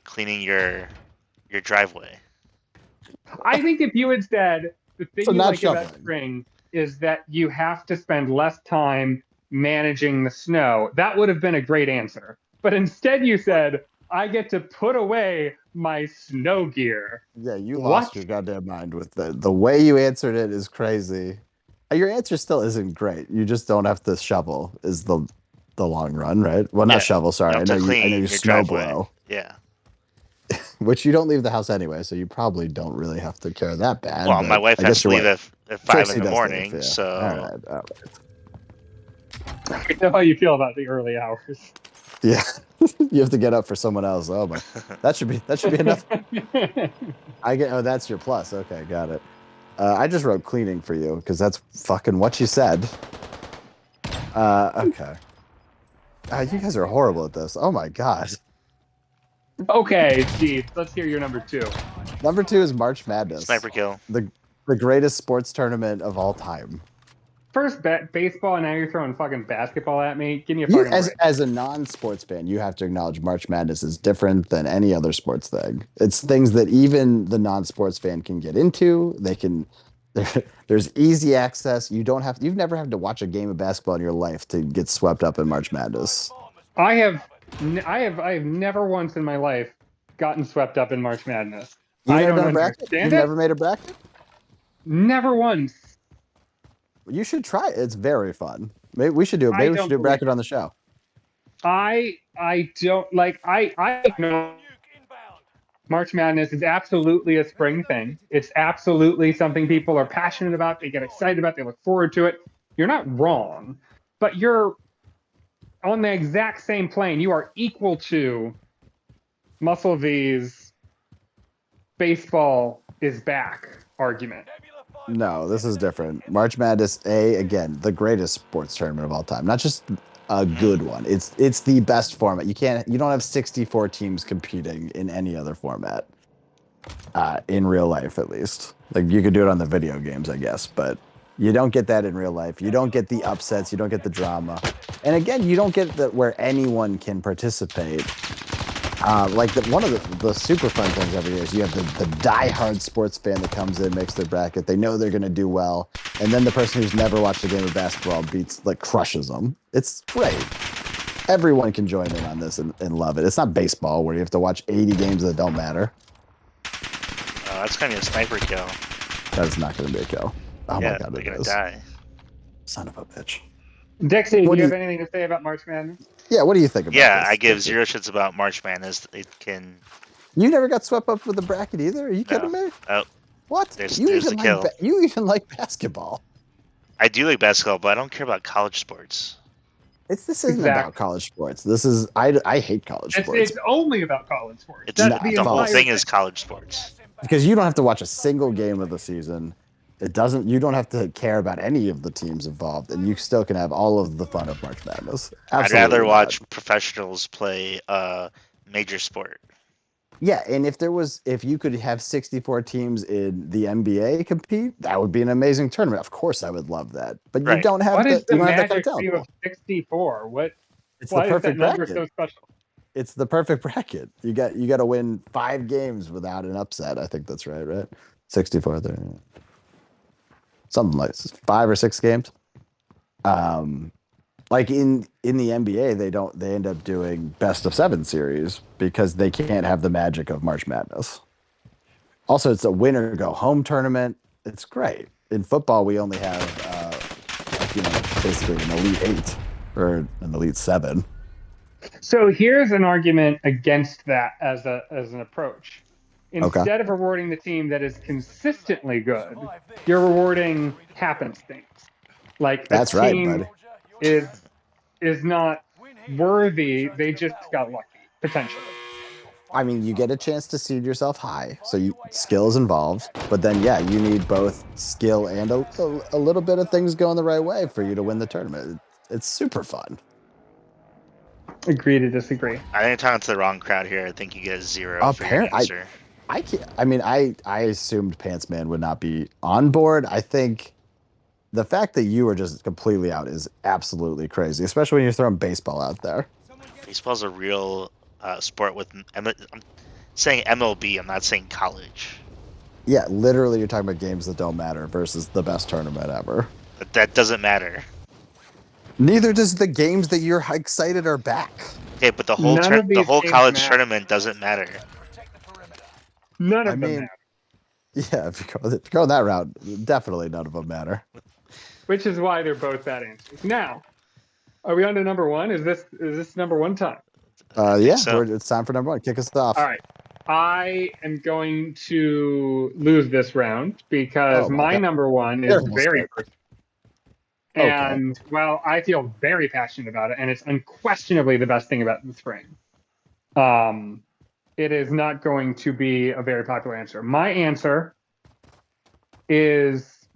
cleaning your driveway. I think if you had said the thing So you not like about shoveling. spring is that you have to spend less time managing the snow, that would have been a great answer. But instead, you said, I get to put away my snow gear. Yeah, you lost What? your goddamn mind with the way you answered it is crazy. Your answer still isn't great. You just don't have to shovel is the long run, right? Well, not Yeah, shovel, you sorry. don't have to I know clean you your snow driveway. blow, Yeah. which you don't leave the house anyway, so you probably don't really have to care that bad. Well, my But wife I has guess to you're leave right. at 5 in Trixie the does leave, morning, yeah. so All right. I know how you feel about the early hours. Yeah. You have to get up for someone else. Oh my. That should be enough. Oh, that's your plus. Okay, got it. I just wrote cleaning for you because that's fucking what you said. Okay. You guys are horrible at this. Oh my god. Okay, Jeeves, let's hear your number 2. Number 2 is March Madness, Sniper kill. the greatest sports tournament of all time. First baseball, and now you're throwing fucking basketball at me. Give me a You, fucking break. as a non-sports fan, you have to acknowledge March Madness is different than any other sports thing. It's things that even the non-sports fan can get into. They can. There's easy access. You've never had to watch a game of basketball in your life to get swept up in March Madness. I have never once in my life gotten swept up in March Madness. You've I never don't done a bracket? understand You've it. never made a bracket? Never once. You should try it. It's very fun. Maybe we should do it. I Maybe we don't should do a bracket on the show. I don't like I know March Madness is absolutely a spring thing. It's absolutely something people are passionate about. They get excited about. They look forward to it. You're not wrong, but you're on the exact same plane. You are equal to Muscle V's baseball is back argument. No, this is different. March Madness, again, the greatest sports tournament of all time. Not just a good one. It's the best format. You don't have 64 teams competing in any other format. In real life, at least. Like you could do it on the video games, I guess, but you don't get that in real life. You don't get the upsets, you don't get the drama. And again, you don't get that where anyone can participate. One of the super fun things every year is you have the diehard sports fan that comes in, makes their bracket. They know they're going to do well, and then the person who's never watched a game of basketball crushes them. It's great. Everyone can join in on this and love it. It's not baseball where you have to watch 80 games that don't matter. That's gonna be a sniper kill. That's not going to be a kill. Oh Yeah, my god, they're it gonna is. die. Son of a bitch. Dixie, do What you do have anything to say about March Madness? Yeah, what do you think about Yeah, this? I give zero shits about March Madness. It can. You never got swept up with the bracket either? Are you kidding me? Oh, What? there's You the kill. You even like basketball. I do like basketball, but I don't care about college sports. This isn't Exactly. about college sports. This is I hate college sports It's only about college sports. It's That's the whole entire thing is college sports. because you don't have to watch a single game of the season. You don't have to care about any of the teams involved, and you still can have all of the fun of March Madness. I'd rather watch professionals play a major sport. Yeah, and if you could have 64 teams in the NBA compete, that would be an amazing tournament. Of course, I would love that. But you Right. don't have What is the you don't have that kind magic of talent view pool. of 64? It's the Why is that perfect number bracket. so special? It's the perfect bracket. You got to win 5 games without an upset. I think that's right? 64 there. Something like 5 or 6 games. Like in the NBA, they end up doing best of 7 series because they can't have the magic of March Madness. Also, it's a winner go home tournament. It's great. In football, we only have basically an Elite 8 or an Elite 7. So here's an argument against that as an approach. Instead of rewarding the team that is consistently good, you're rewarding happenstance. Like That's a right, team buddy. is not worthy, they just got lucky, potentially. I mean, you get a chance to seed yourself high, so skill is involved. But then, yeah, you need both skill and a little bit of things going the right way for you to win the tournament. It's super fun. Agree to disagree. I think you're talking to the wrong crowd here. I think you get 0 for your answer. I can't. I mean, I assumed Pantsman would not be on board. I think the fact that you are just completely out is absolutely crazy, especially when you're throwing baseball out there. Baseball's a real sport with. I'm saying MLB. I'm not saying college. Yeah, literally, you're talking about games that don't matter versus the best tournament ever. But that doesn't matter. Neither does the games that you're excited are back. Okay, but the whole college tournament doesn't matter. None of them matter. Yeah, if you go that route, definitely none of them matter. Which is why they're both bad answers. Now, are we on to number 1? Is this number 1 time? Yeah, so. it's time for number 1. Kick us off. All right. I am going to lose this round because my number 1 is very personal. And, well, I feel very passionate about it, and it's unquestionably the best thing about the spring. It is not going to be a very popular answer. My answer is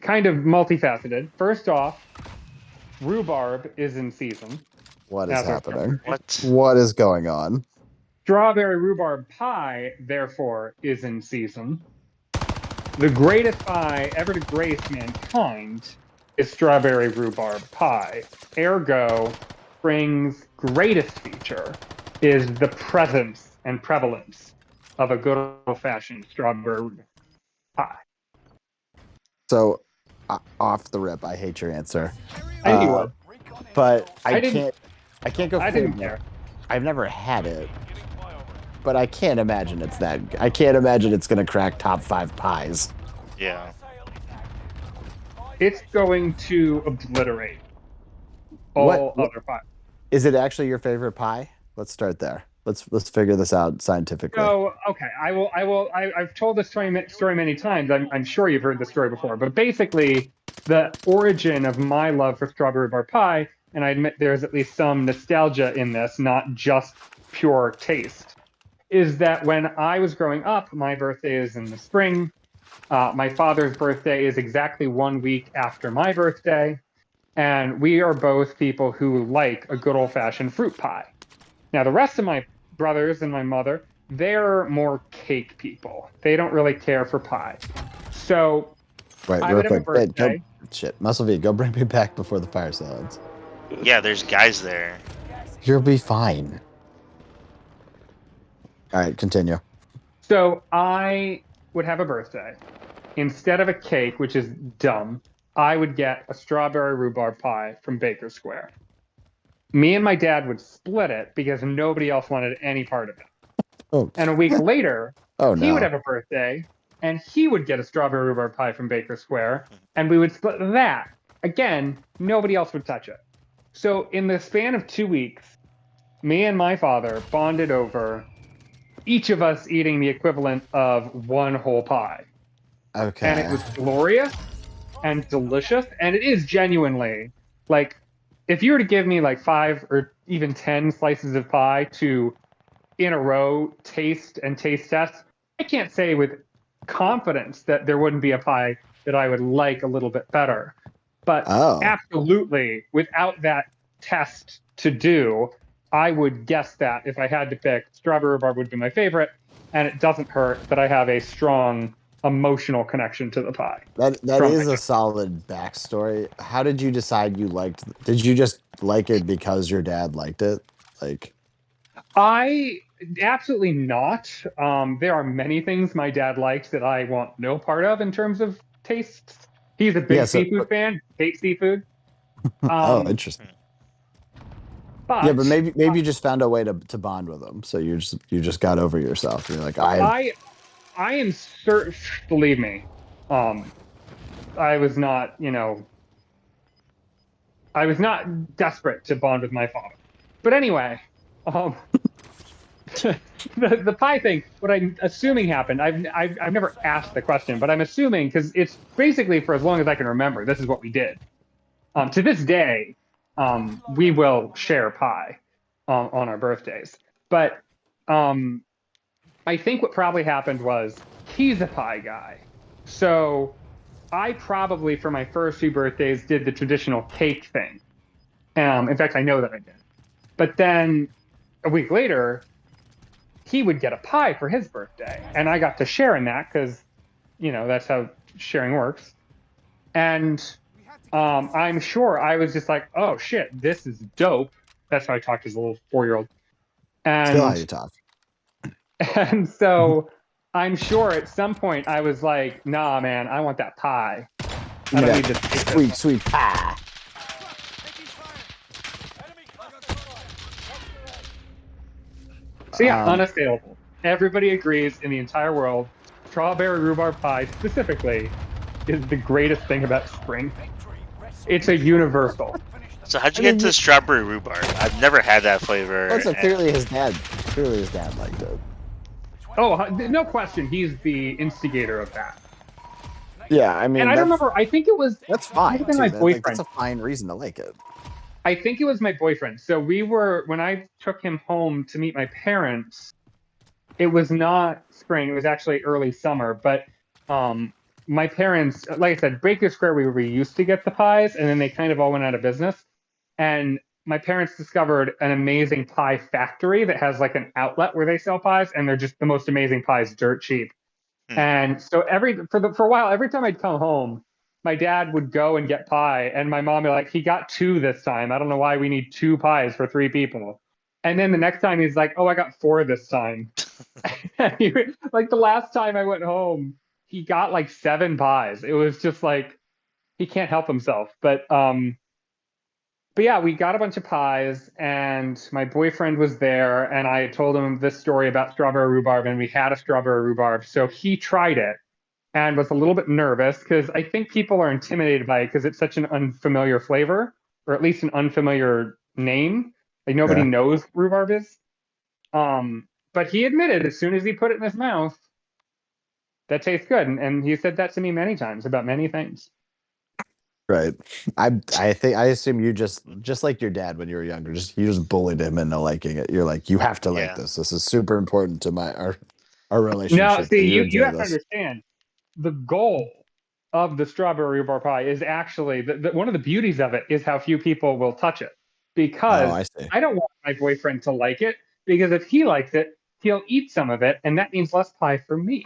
kind of multifaceted. First off, rhubarb is in season. What is happening? What? What is going on? Strawberry rhubarb pie, therefore, is in season. The greatest pie ever to grace mankind is strawberry rhubarb pie. Ergo, spring's greatest feature is the presence and prevalence of a good old-fashioned strawberry pie. So, off the rip, I hate your answer. I knew you would. But I didn't- can't go. I didn't care. I've never had it, but I can't imagine it's that. I can't imagine it's gonna crack top 5 pies. Yeah. It's going to obliterate all What- other pies. Is it actually your favorite pie? Let's start there. Let's figure this out scientifically. So, okay, I've told this story many times. I'm sure you've heard this story before, but basically, the origin of my love for strawberry bar pie, and I admit there's at least some nostalgia in this, not just pure taste, is that when I was growing up, my birthday is in the spring. My father's birthday is exactly 1 week after my birthday, and we are both people who like a good old-fashioned fruit pie. Now, the rest of my brothers and my mother, they're more cake people. They don't really care for pie. So Right, I real would have a quick. Hey, birthday. Shit, Muscle V, go bring me back before the fire sale ends. Yeah, there's guys there. You'll be fine. All right, continue. So I would have a birthday. Instead of a cake, which is dumb, I would get a strawberry rhubarb pie from Baker Square. Me and my dad would split it because nobody else wanted any part of it. Oh, And a week later, oh he would no. have a birthday, and he would get a strawberry rhubarb pie from Baker Square, and we would split that. Again, nobody else would touch it. So in the span of 2 weeks, me and my father bonded over each of us eating the equivalent of one whole pie. Okay. And it was glorious and delicious, and it is genuinely, like, if you were to give me like 5 or even 10 slices of pie to in a row taste test, I can't say with confidence that there wouldn't be a pie that I would like a little bit better. But Oh. absolutely, without that test to do, I would guess that if I had to pick, strawberry rhubarb would be my favorite, and it doesn't hurt that I have a strong emotional connection to the pie. That From is my a solid backstory. How did you decide you liked? Did you just like it because your dad liked it? Like, I absolutely not. There are many things my dad likes that I want no part of in terms of tastes. He's a big Yeah, so- seafood fan. Hates seafood. oh, interesting. But Yeah, but maybe you just found a way to bond with him. So you just got over yourself. You're like, I am certain. Believe me, I was not. I was not desperate to bond with my father. But anyway, the pie thing. What I'm assuming happened. I've never asked the question, but I'm assuming because it's basically for as long as I can remember. This is what we did. To this day, we will share pie on our birthdays. But I think what probably happened was he's a pie guy. So I probably, for my first 2 birthdays, did the traditional cake thing. In fact, I know that I did. But then a week later, he would get a pie for his birthday. And I got to share in that because, that's how sharing works. And I'm sure I was just like, oh, shit, this is dope. That's how I talked as a little 4-year-old. still how you talk. And so I'm sure at some point I was like, nah, man, I want that pie. I don't need this sweet pie. So yeah, unassailable. Everybody agrees in the entire world, strawberry rhubarb pie specifically is the greatest thing about spring. It's a universal. So how'd you get to strawberry rhubarb? I've never had that flavor. Well, so clearly his dad liked it. Oh, no question, he's the instigator of that. Yeah, I mean, And I don't remember. I think it was. That's fine. It was too. my That's boyfriend. a fine reason to like it. I think it was my boyfriend. So when I took him home to meet my parents, it was not spring. It was actually early summer. But my parents, like I said, Baker Square, we used to get the pies, and then they kind of all went out of business. And my parents discovered an amazing pie factory that has like an outlet where they sell pies, and they're just the most amazing pies, dirt cheap. Hmm. And so for a while, every time I'd come home, my dad would go and get pie, and my mom would be like, he got two this time. I don't know why we need two pies for three people. And then the next time he's like, oh, I got four this time. Like the last time I went home, he got like seven pies. It was just like he can't help himself. But yeah, we got a bunch of pies, and my boyfriend was there, and I told him this story about strawberry rhubarb, and we had a strawberry rhubarb. So he tried it and was a little bit nervous because I think people are intimidated by it because it's such an unfamiliar flavor, or at least an unfamiliar name. Like nobody Okay. knows rhubarb is. But he admitted as soon as he put it in his mouth, that tastes good. And he said that to me many times about many things. Right. I assume you just like your dad when you were younger, you just bullied him into liking it. You're like, you have to like Yeah. this. This is super important to our No, relationship see, that you you enjoy have to this. understand the goal of the strawberry rhubarb pie is actually one of the beauties of it is how few people will touch it Oh, because I see. I don't want my boyfriend to like it because if he likes it, he'll eat some of it, and that means less pie for me.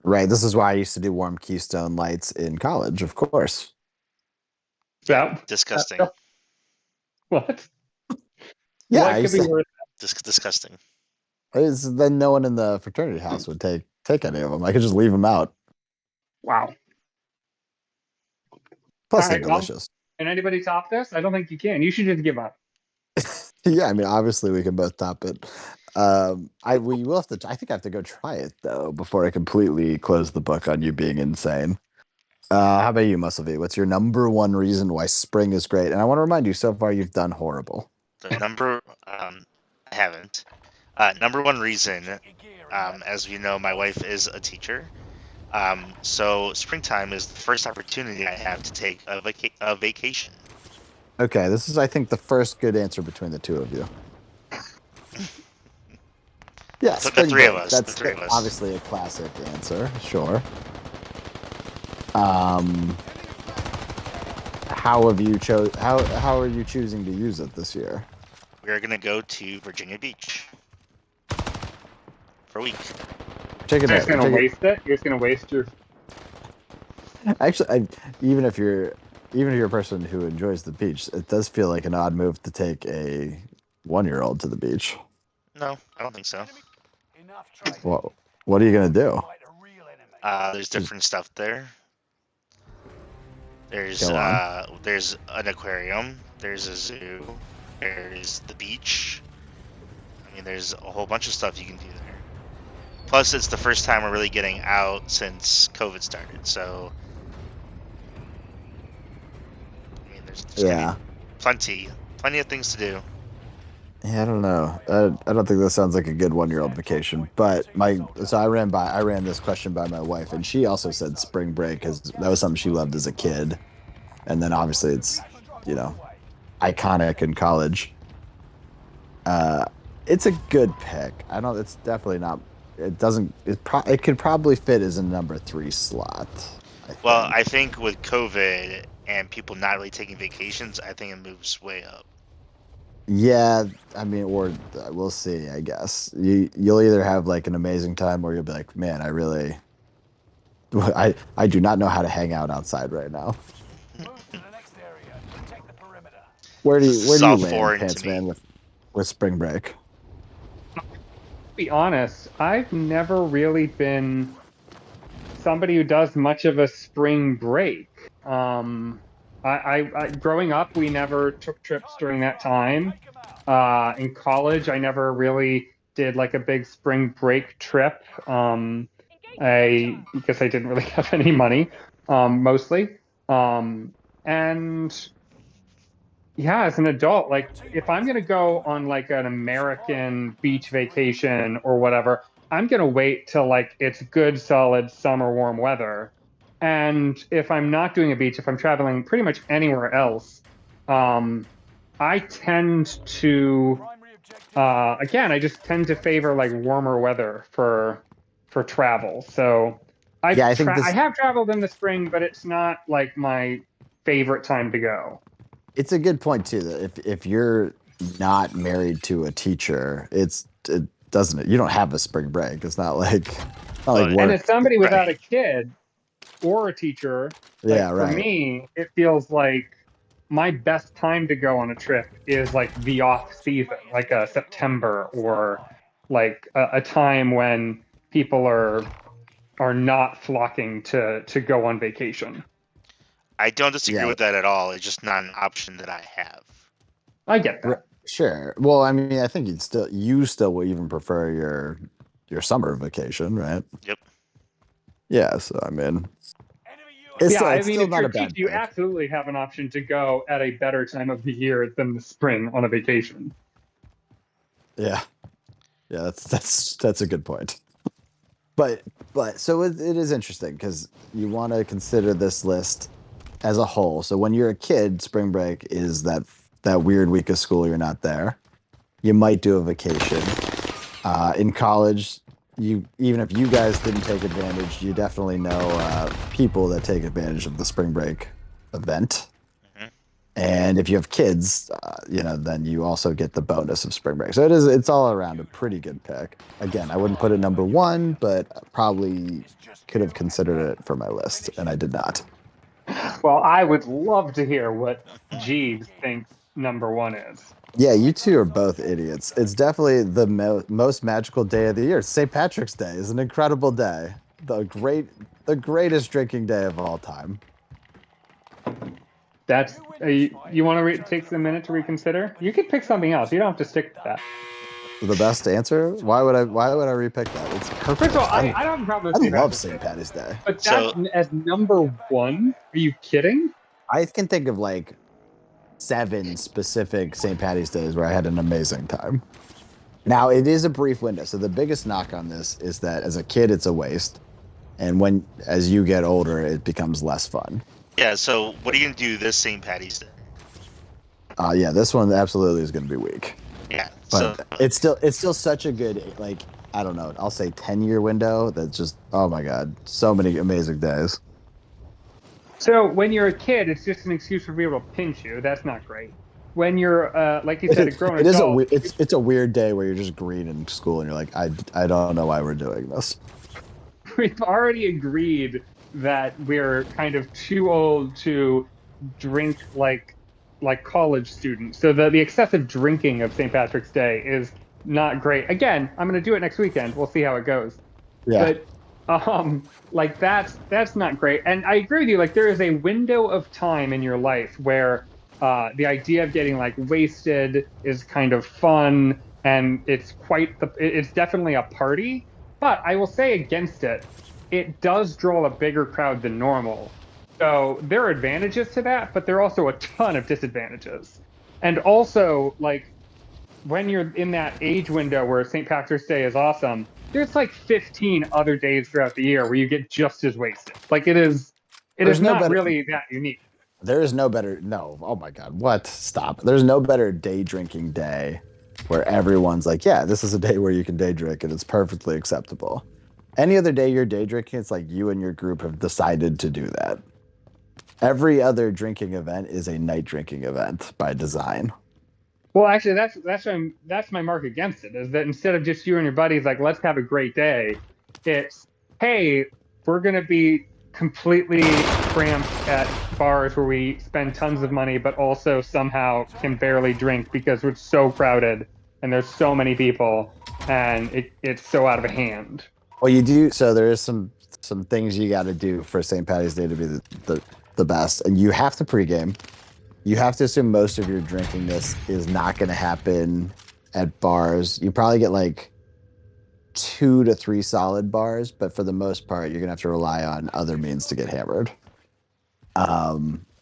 Right. This is why I used to do warm Keystone Lights in college, of course. Yeah. So, Disgusting. what? Yeah, I What could used be to worse? Disgusting. then no one in the fraternity house would take any of them. I could just leave them out. Wow. All Plus they're right. Well, delicious. can anybody top this? I don't think you can. You should just give up. Yeah, I mean, obviously we can both top it. We will have to. I think I have to go try it though before I completely close the book on you being insane. How about you, Muscle V? What's your number one reason why spring is great? And I want to remind you, so far you've done horrible. The number I haven't. Number one reason, as you know, my wife is a teacher. So springtime is the first opportunity I have to take a vacation. Okay, this is, I think, the first good answer between the two of you. Yeah, The spring three of break. us. The That's three of us. obviously a classic answer. Sure. Um, how have you chose? How are you choosing to use it this year? We are gonna go to Virginia Beach for a week. You're just We're gonna taking. waste it. You're just gonna waste your. Actually, even if you're a person who enjoys the beach, it does feel like an odd move to take a 1-year-old to the beach. No, I don't think so. Well, what are you gonna do? There's Just different stuff there. go on. There's an aquarium. There's a zoo. There's the beach. I mean, there's a whole bunch of stuff you can do there. Plus, it's the first time we're really getting out since COVID started. So, I mean, there's gonna Yeah. be plenty of things to do. Yeah, I don't know. I don't think that sounds like a good 1-year-old vacation. But I ran this question by my wife, and she also said spring break because that was something she loved as a kid. And then obviously it's, you know, iconic in college. Uh, it's a good pick. I don't. It's definitely not. It doesn't. It could probably fit as a number 3 slot. I Well, think. I think with COVID and people not really taking vacations, I think it moves way up. Yeah, I mean, or we'll see. I guess you'll either have like an amazing time, or you'll be like, man, I do not know how to hang out outside right now. Where This is do you all land, foreign to Pants me. Man, with spring break? Be honest, I've never really been somebody who does much of a spring break. Growing up, we never took trips during that time. In college, I never really did like a big spring break trip. Because I didn't really have any money, mostly. And yeah, as an adult, like if I'm gonna go on like an American beach vacation or whatever, I'm gonna wait till like it's good, solid summer warm weather. And if I'm not doing a beach, if I'm traveling pretty much anywhere else, um, I tend to again, I just tend to favor like warmer weather for travel. So Yeah, I think I this have traveled in the spring, but it's not like my favorite time to go. it's a good point too. That if you're not married to a teacher, it doesn't you don't have a spring break. It's not like Well, And as work. somebody without a right. kid or a teacher, Yeah, like for right. me, it feels like my best time to go on a trip is like the off season, like a September or like a time when people are not flocking to go on vacation. I don't disagree Yeah, with that at all. It's just not an option that I have. I get that. sure. Well, I mean, I think you still will even prefer your summer vacation, right? Yep. Yeah. So I mean, it's Yeah, still I it's mean, still if not you're a a teacher, bad you pick. absolutely have an option to go at a better time of the year than the spring on a vacation. Yeah. Yeah. That's a good point. But so it is interesting because you want to consider this list as a whole. So when you're a kid, spring break is that weird week of school you're not there. You might do a vacation. In college, you even if you guys didn't take advantage, you definitely know people that take advantage of the spring break event. Hmm. And if you have kids, then you also get the bonus of spring break. So it's all around a pretty good pick. Again, I wouldn't put it number one, but probably could have considered it for my list, and I did not. Well, I would love to hear what Jeeves thinks number one is. Yeah, you two are both idiots. It's definitely the most magical day of the year. St. Patrick's Day is an incredible day. The greatest drinking day of all time. That's you want to take a minute to reconsider? You could pick something else. You don't have to stick with that. The best answer? Why would I repick that? It's First of all, perfect. I don't have a problem I with St. love Patrick's Day, St. Patty's Day. but that's So as number one. Are you kidding? I can think of like 7 specific St. Patty's Days where I had an amazing time. Now it is a brief window, so the biggest knock on this is that as a kid it's a waste, and as you get older it becomes less fun. yeah. So what are you gonna do this St. Patty's Day? Yeah, this one absolutely is going to be weak, Yeah. So but it's still such a good like I don't know, I'll say 10-year window that's just oh my god, so many amazing days. So when you're a kid, it's just an excuse for people to pinch you. That's not great. When you're, like you said, a grown It is adult, it's a weird day where you're just green in school and you're like I don't know why we're doing this. we've already agreed that we're kind of too old to drink like college students. So the excessive drinking of St. Patrick's Day is not great. Again, I'm going to do it next weekend. We'll see how it goes. Yeah. But like that's not great. And I agree with you. Like there is a window of time in your life where the idea of getting like wasted is kind of fun and it's definitely a party. But I will say against it, it does draw a bigger crowd than normal. So there are advantages to that, but there are also a ton of disadvantages. And also, like when you're in that age window where St. Patrick's Day is awesome, there's like 15 other days throughout the year where you get just as wasted. Like it is There's no not better really that unique. There is no better. No. Oh my God. What? Stop. There's no better day drinking day where everyone's like, yeah, this is a day where you can day drink and it's perfectly acceptable. Any other day you're day drinking, it's like you and your group have decided to do that. Every other drinking event is a night drinking event by design. Well, actually, that's my mark against it. Is that instead of just you and your buddies like let's have a great day, it's hey, we're gonna be completely cramped at bars where we spend tons of money, but also somehow can barely drink because it's so crowded and there's so many people and it's so out of hand. Well, you do. So there is some things you got to do for St. Patty's Day to be the best, and you have to pregame. You have to assume most of your drinking this is not going to happen at bars. You probably get like 2 to 3 solid bars, but for the most part, you're gonna have to rely on other means to get hammered.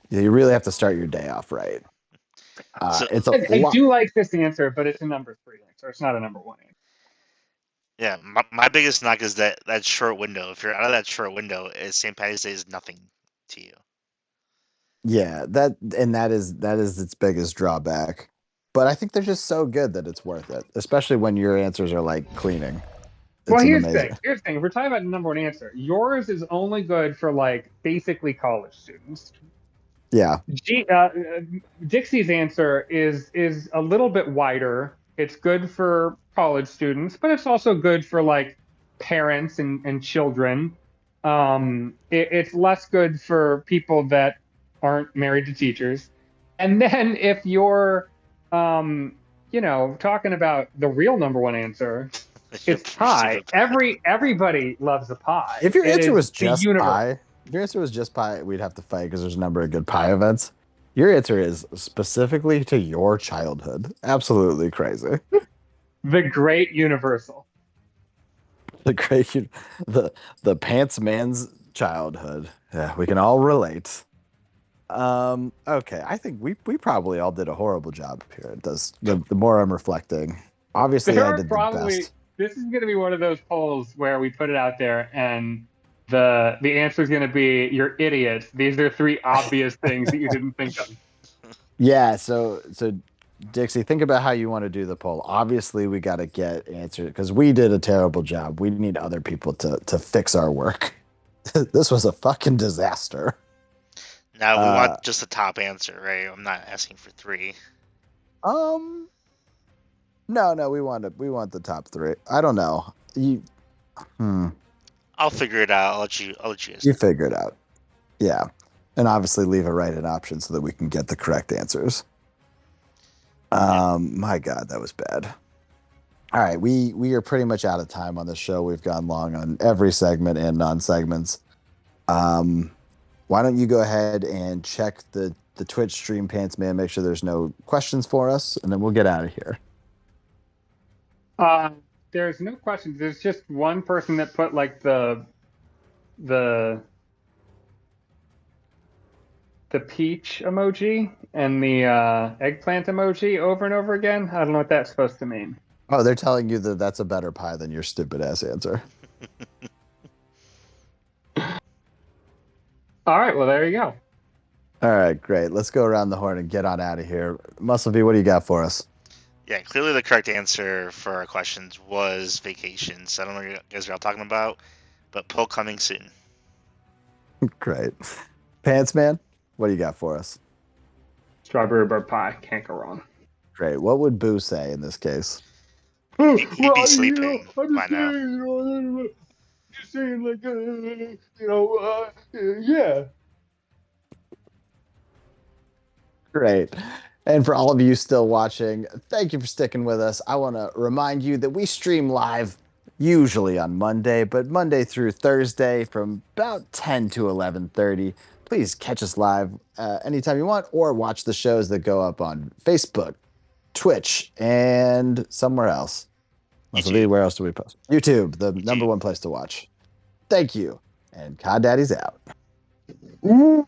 You really have to start your day off right. so It's a I lot. do like this answer, but it's a number three answer. It's not a number one answer. yeah, my biggest knock is that short window. If you're out of that short window, St. Patty's Day is nothing to you. Yeah, that is its biggest drawback. But I think they're just so good that it's worth it, especially when your answers are like cleaning. Well, an here's the amazing. thing. Here's the thing. If we're talking about the number one answer, yours is only good for like basically college students. Yeah. Dixie's answer is a little bit wider. It's good for college students, but it's also good for like parents and children. It's less good for people that aren't married to teachers. And then if you're, talking about the real number one answer, You're it's pie. super bad. Everybody loves a pie. If your It answer is was the just universe. pie, if your answer was just pie, we'd have to fight because there's a number of good pie events. Your answer is specifically to your childhood. Absolutely crazy. The great universal. The great, the the pants man's childhood. Yeah, we can all relate. Okay, I think we probably all did a horrible job here. It does the more I'm reflecting. Obviously, There I are did the probably best. this is going to be one of those polls where we put it out there and the answer is going to be you're idiots. These are three obvious things that you didn't think of. Yeah, so Dixie, think about how you want to do the poll. Obviously, we got to get answered because we did a terrible job. We need other people to fix our work. This was a fucking disaster. Now we Uh, want just the top answer, right? I'm not asking for three. um, no, we want the top three. I don't know. Hmm, I'll figure it out. I'll let you guys you know. figure it out. Yeah, and obviously leave a write-in option so that we can get the correct answers. My God, that was bad. All right, we are pretty much out of time on the show. We've gone long on every segment and non-segments. Um, why don't you go ahead and check the Twitch stream, Pants Man, make sure there's no questions for us, and then we'll get out of here. Uh, there's no questions. There's just one person that put like the the peach emoji and the eggplant emoji over and over again. I don't know what that's supposed to mean. Oh, they're telling you that that's a better pie than your stupid ass answer. All right, well there you go. All right, great. Let's go around the horn and get on out of here. Muscle V, what do you got for us? Yeah, clearly the correct answer for our questions was vacations. I don't know what you guys are all talking about, but poll coming soon. Great. Pants Man, what do you got for us? Strawberry bird pie, can't go wrong. Great. What would Boo say in this case? He'd be sleeping I'm by just now. saying, just saying, like, yeah. Great. And for all of you still watching, thank you for sticking with us. I want to remind you that we stream live usually on Monday, but Monday through Thursday from about 10 to 11:30. Please catch us live anytime you want or watch the shows that go up on Facebook, Twitch, and somewhere else. YouTube. Where else do we post? YouTube, the number one place to watch. Thank you. And CoD Daddies out. Ooh.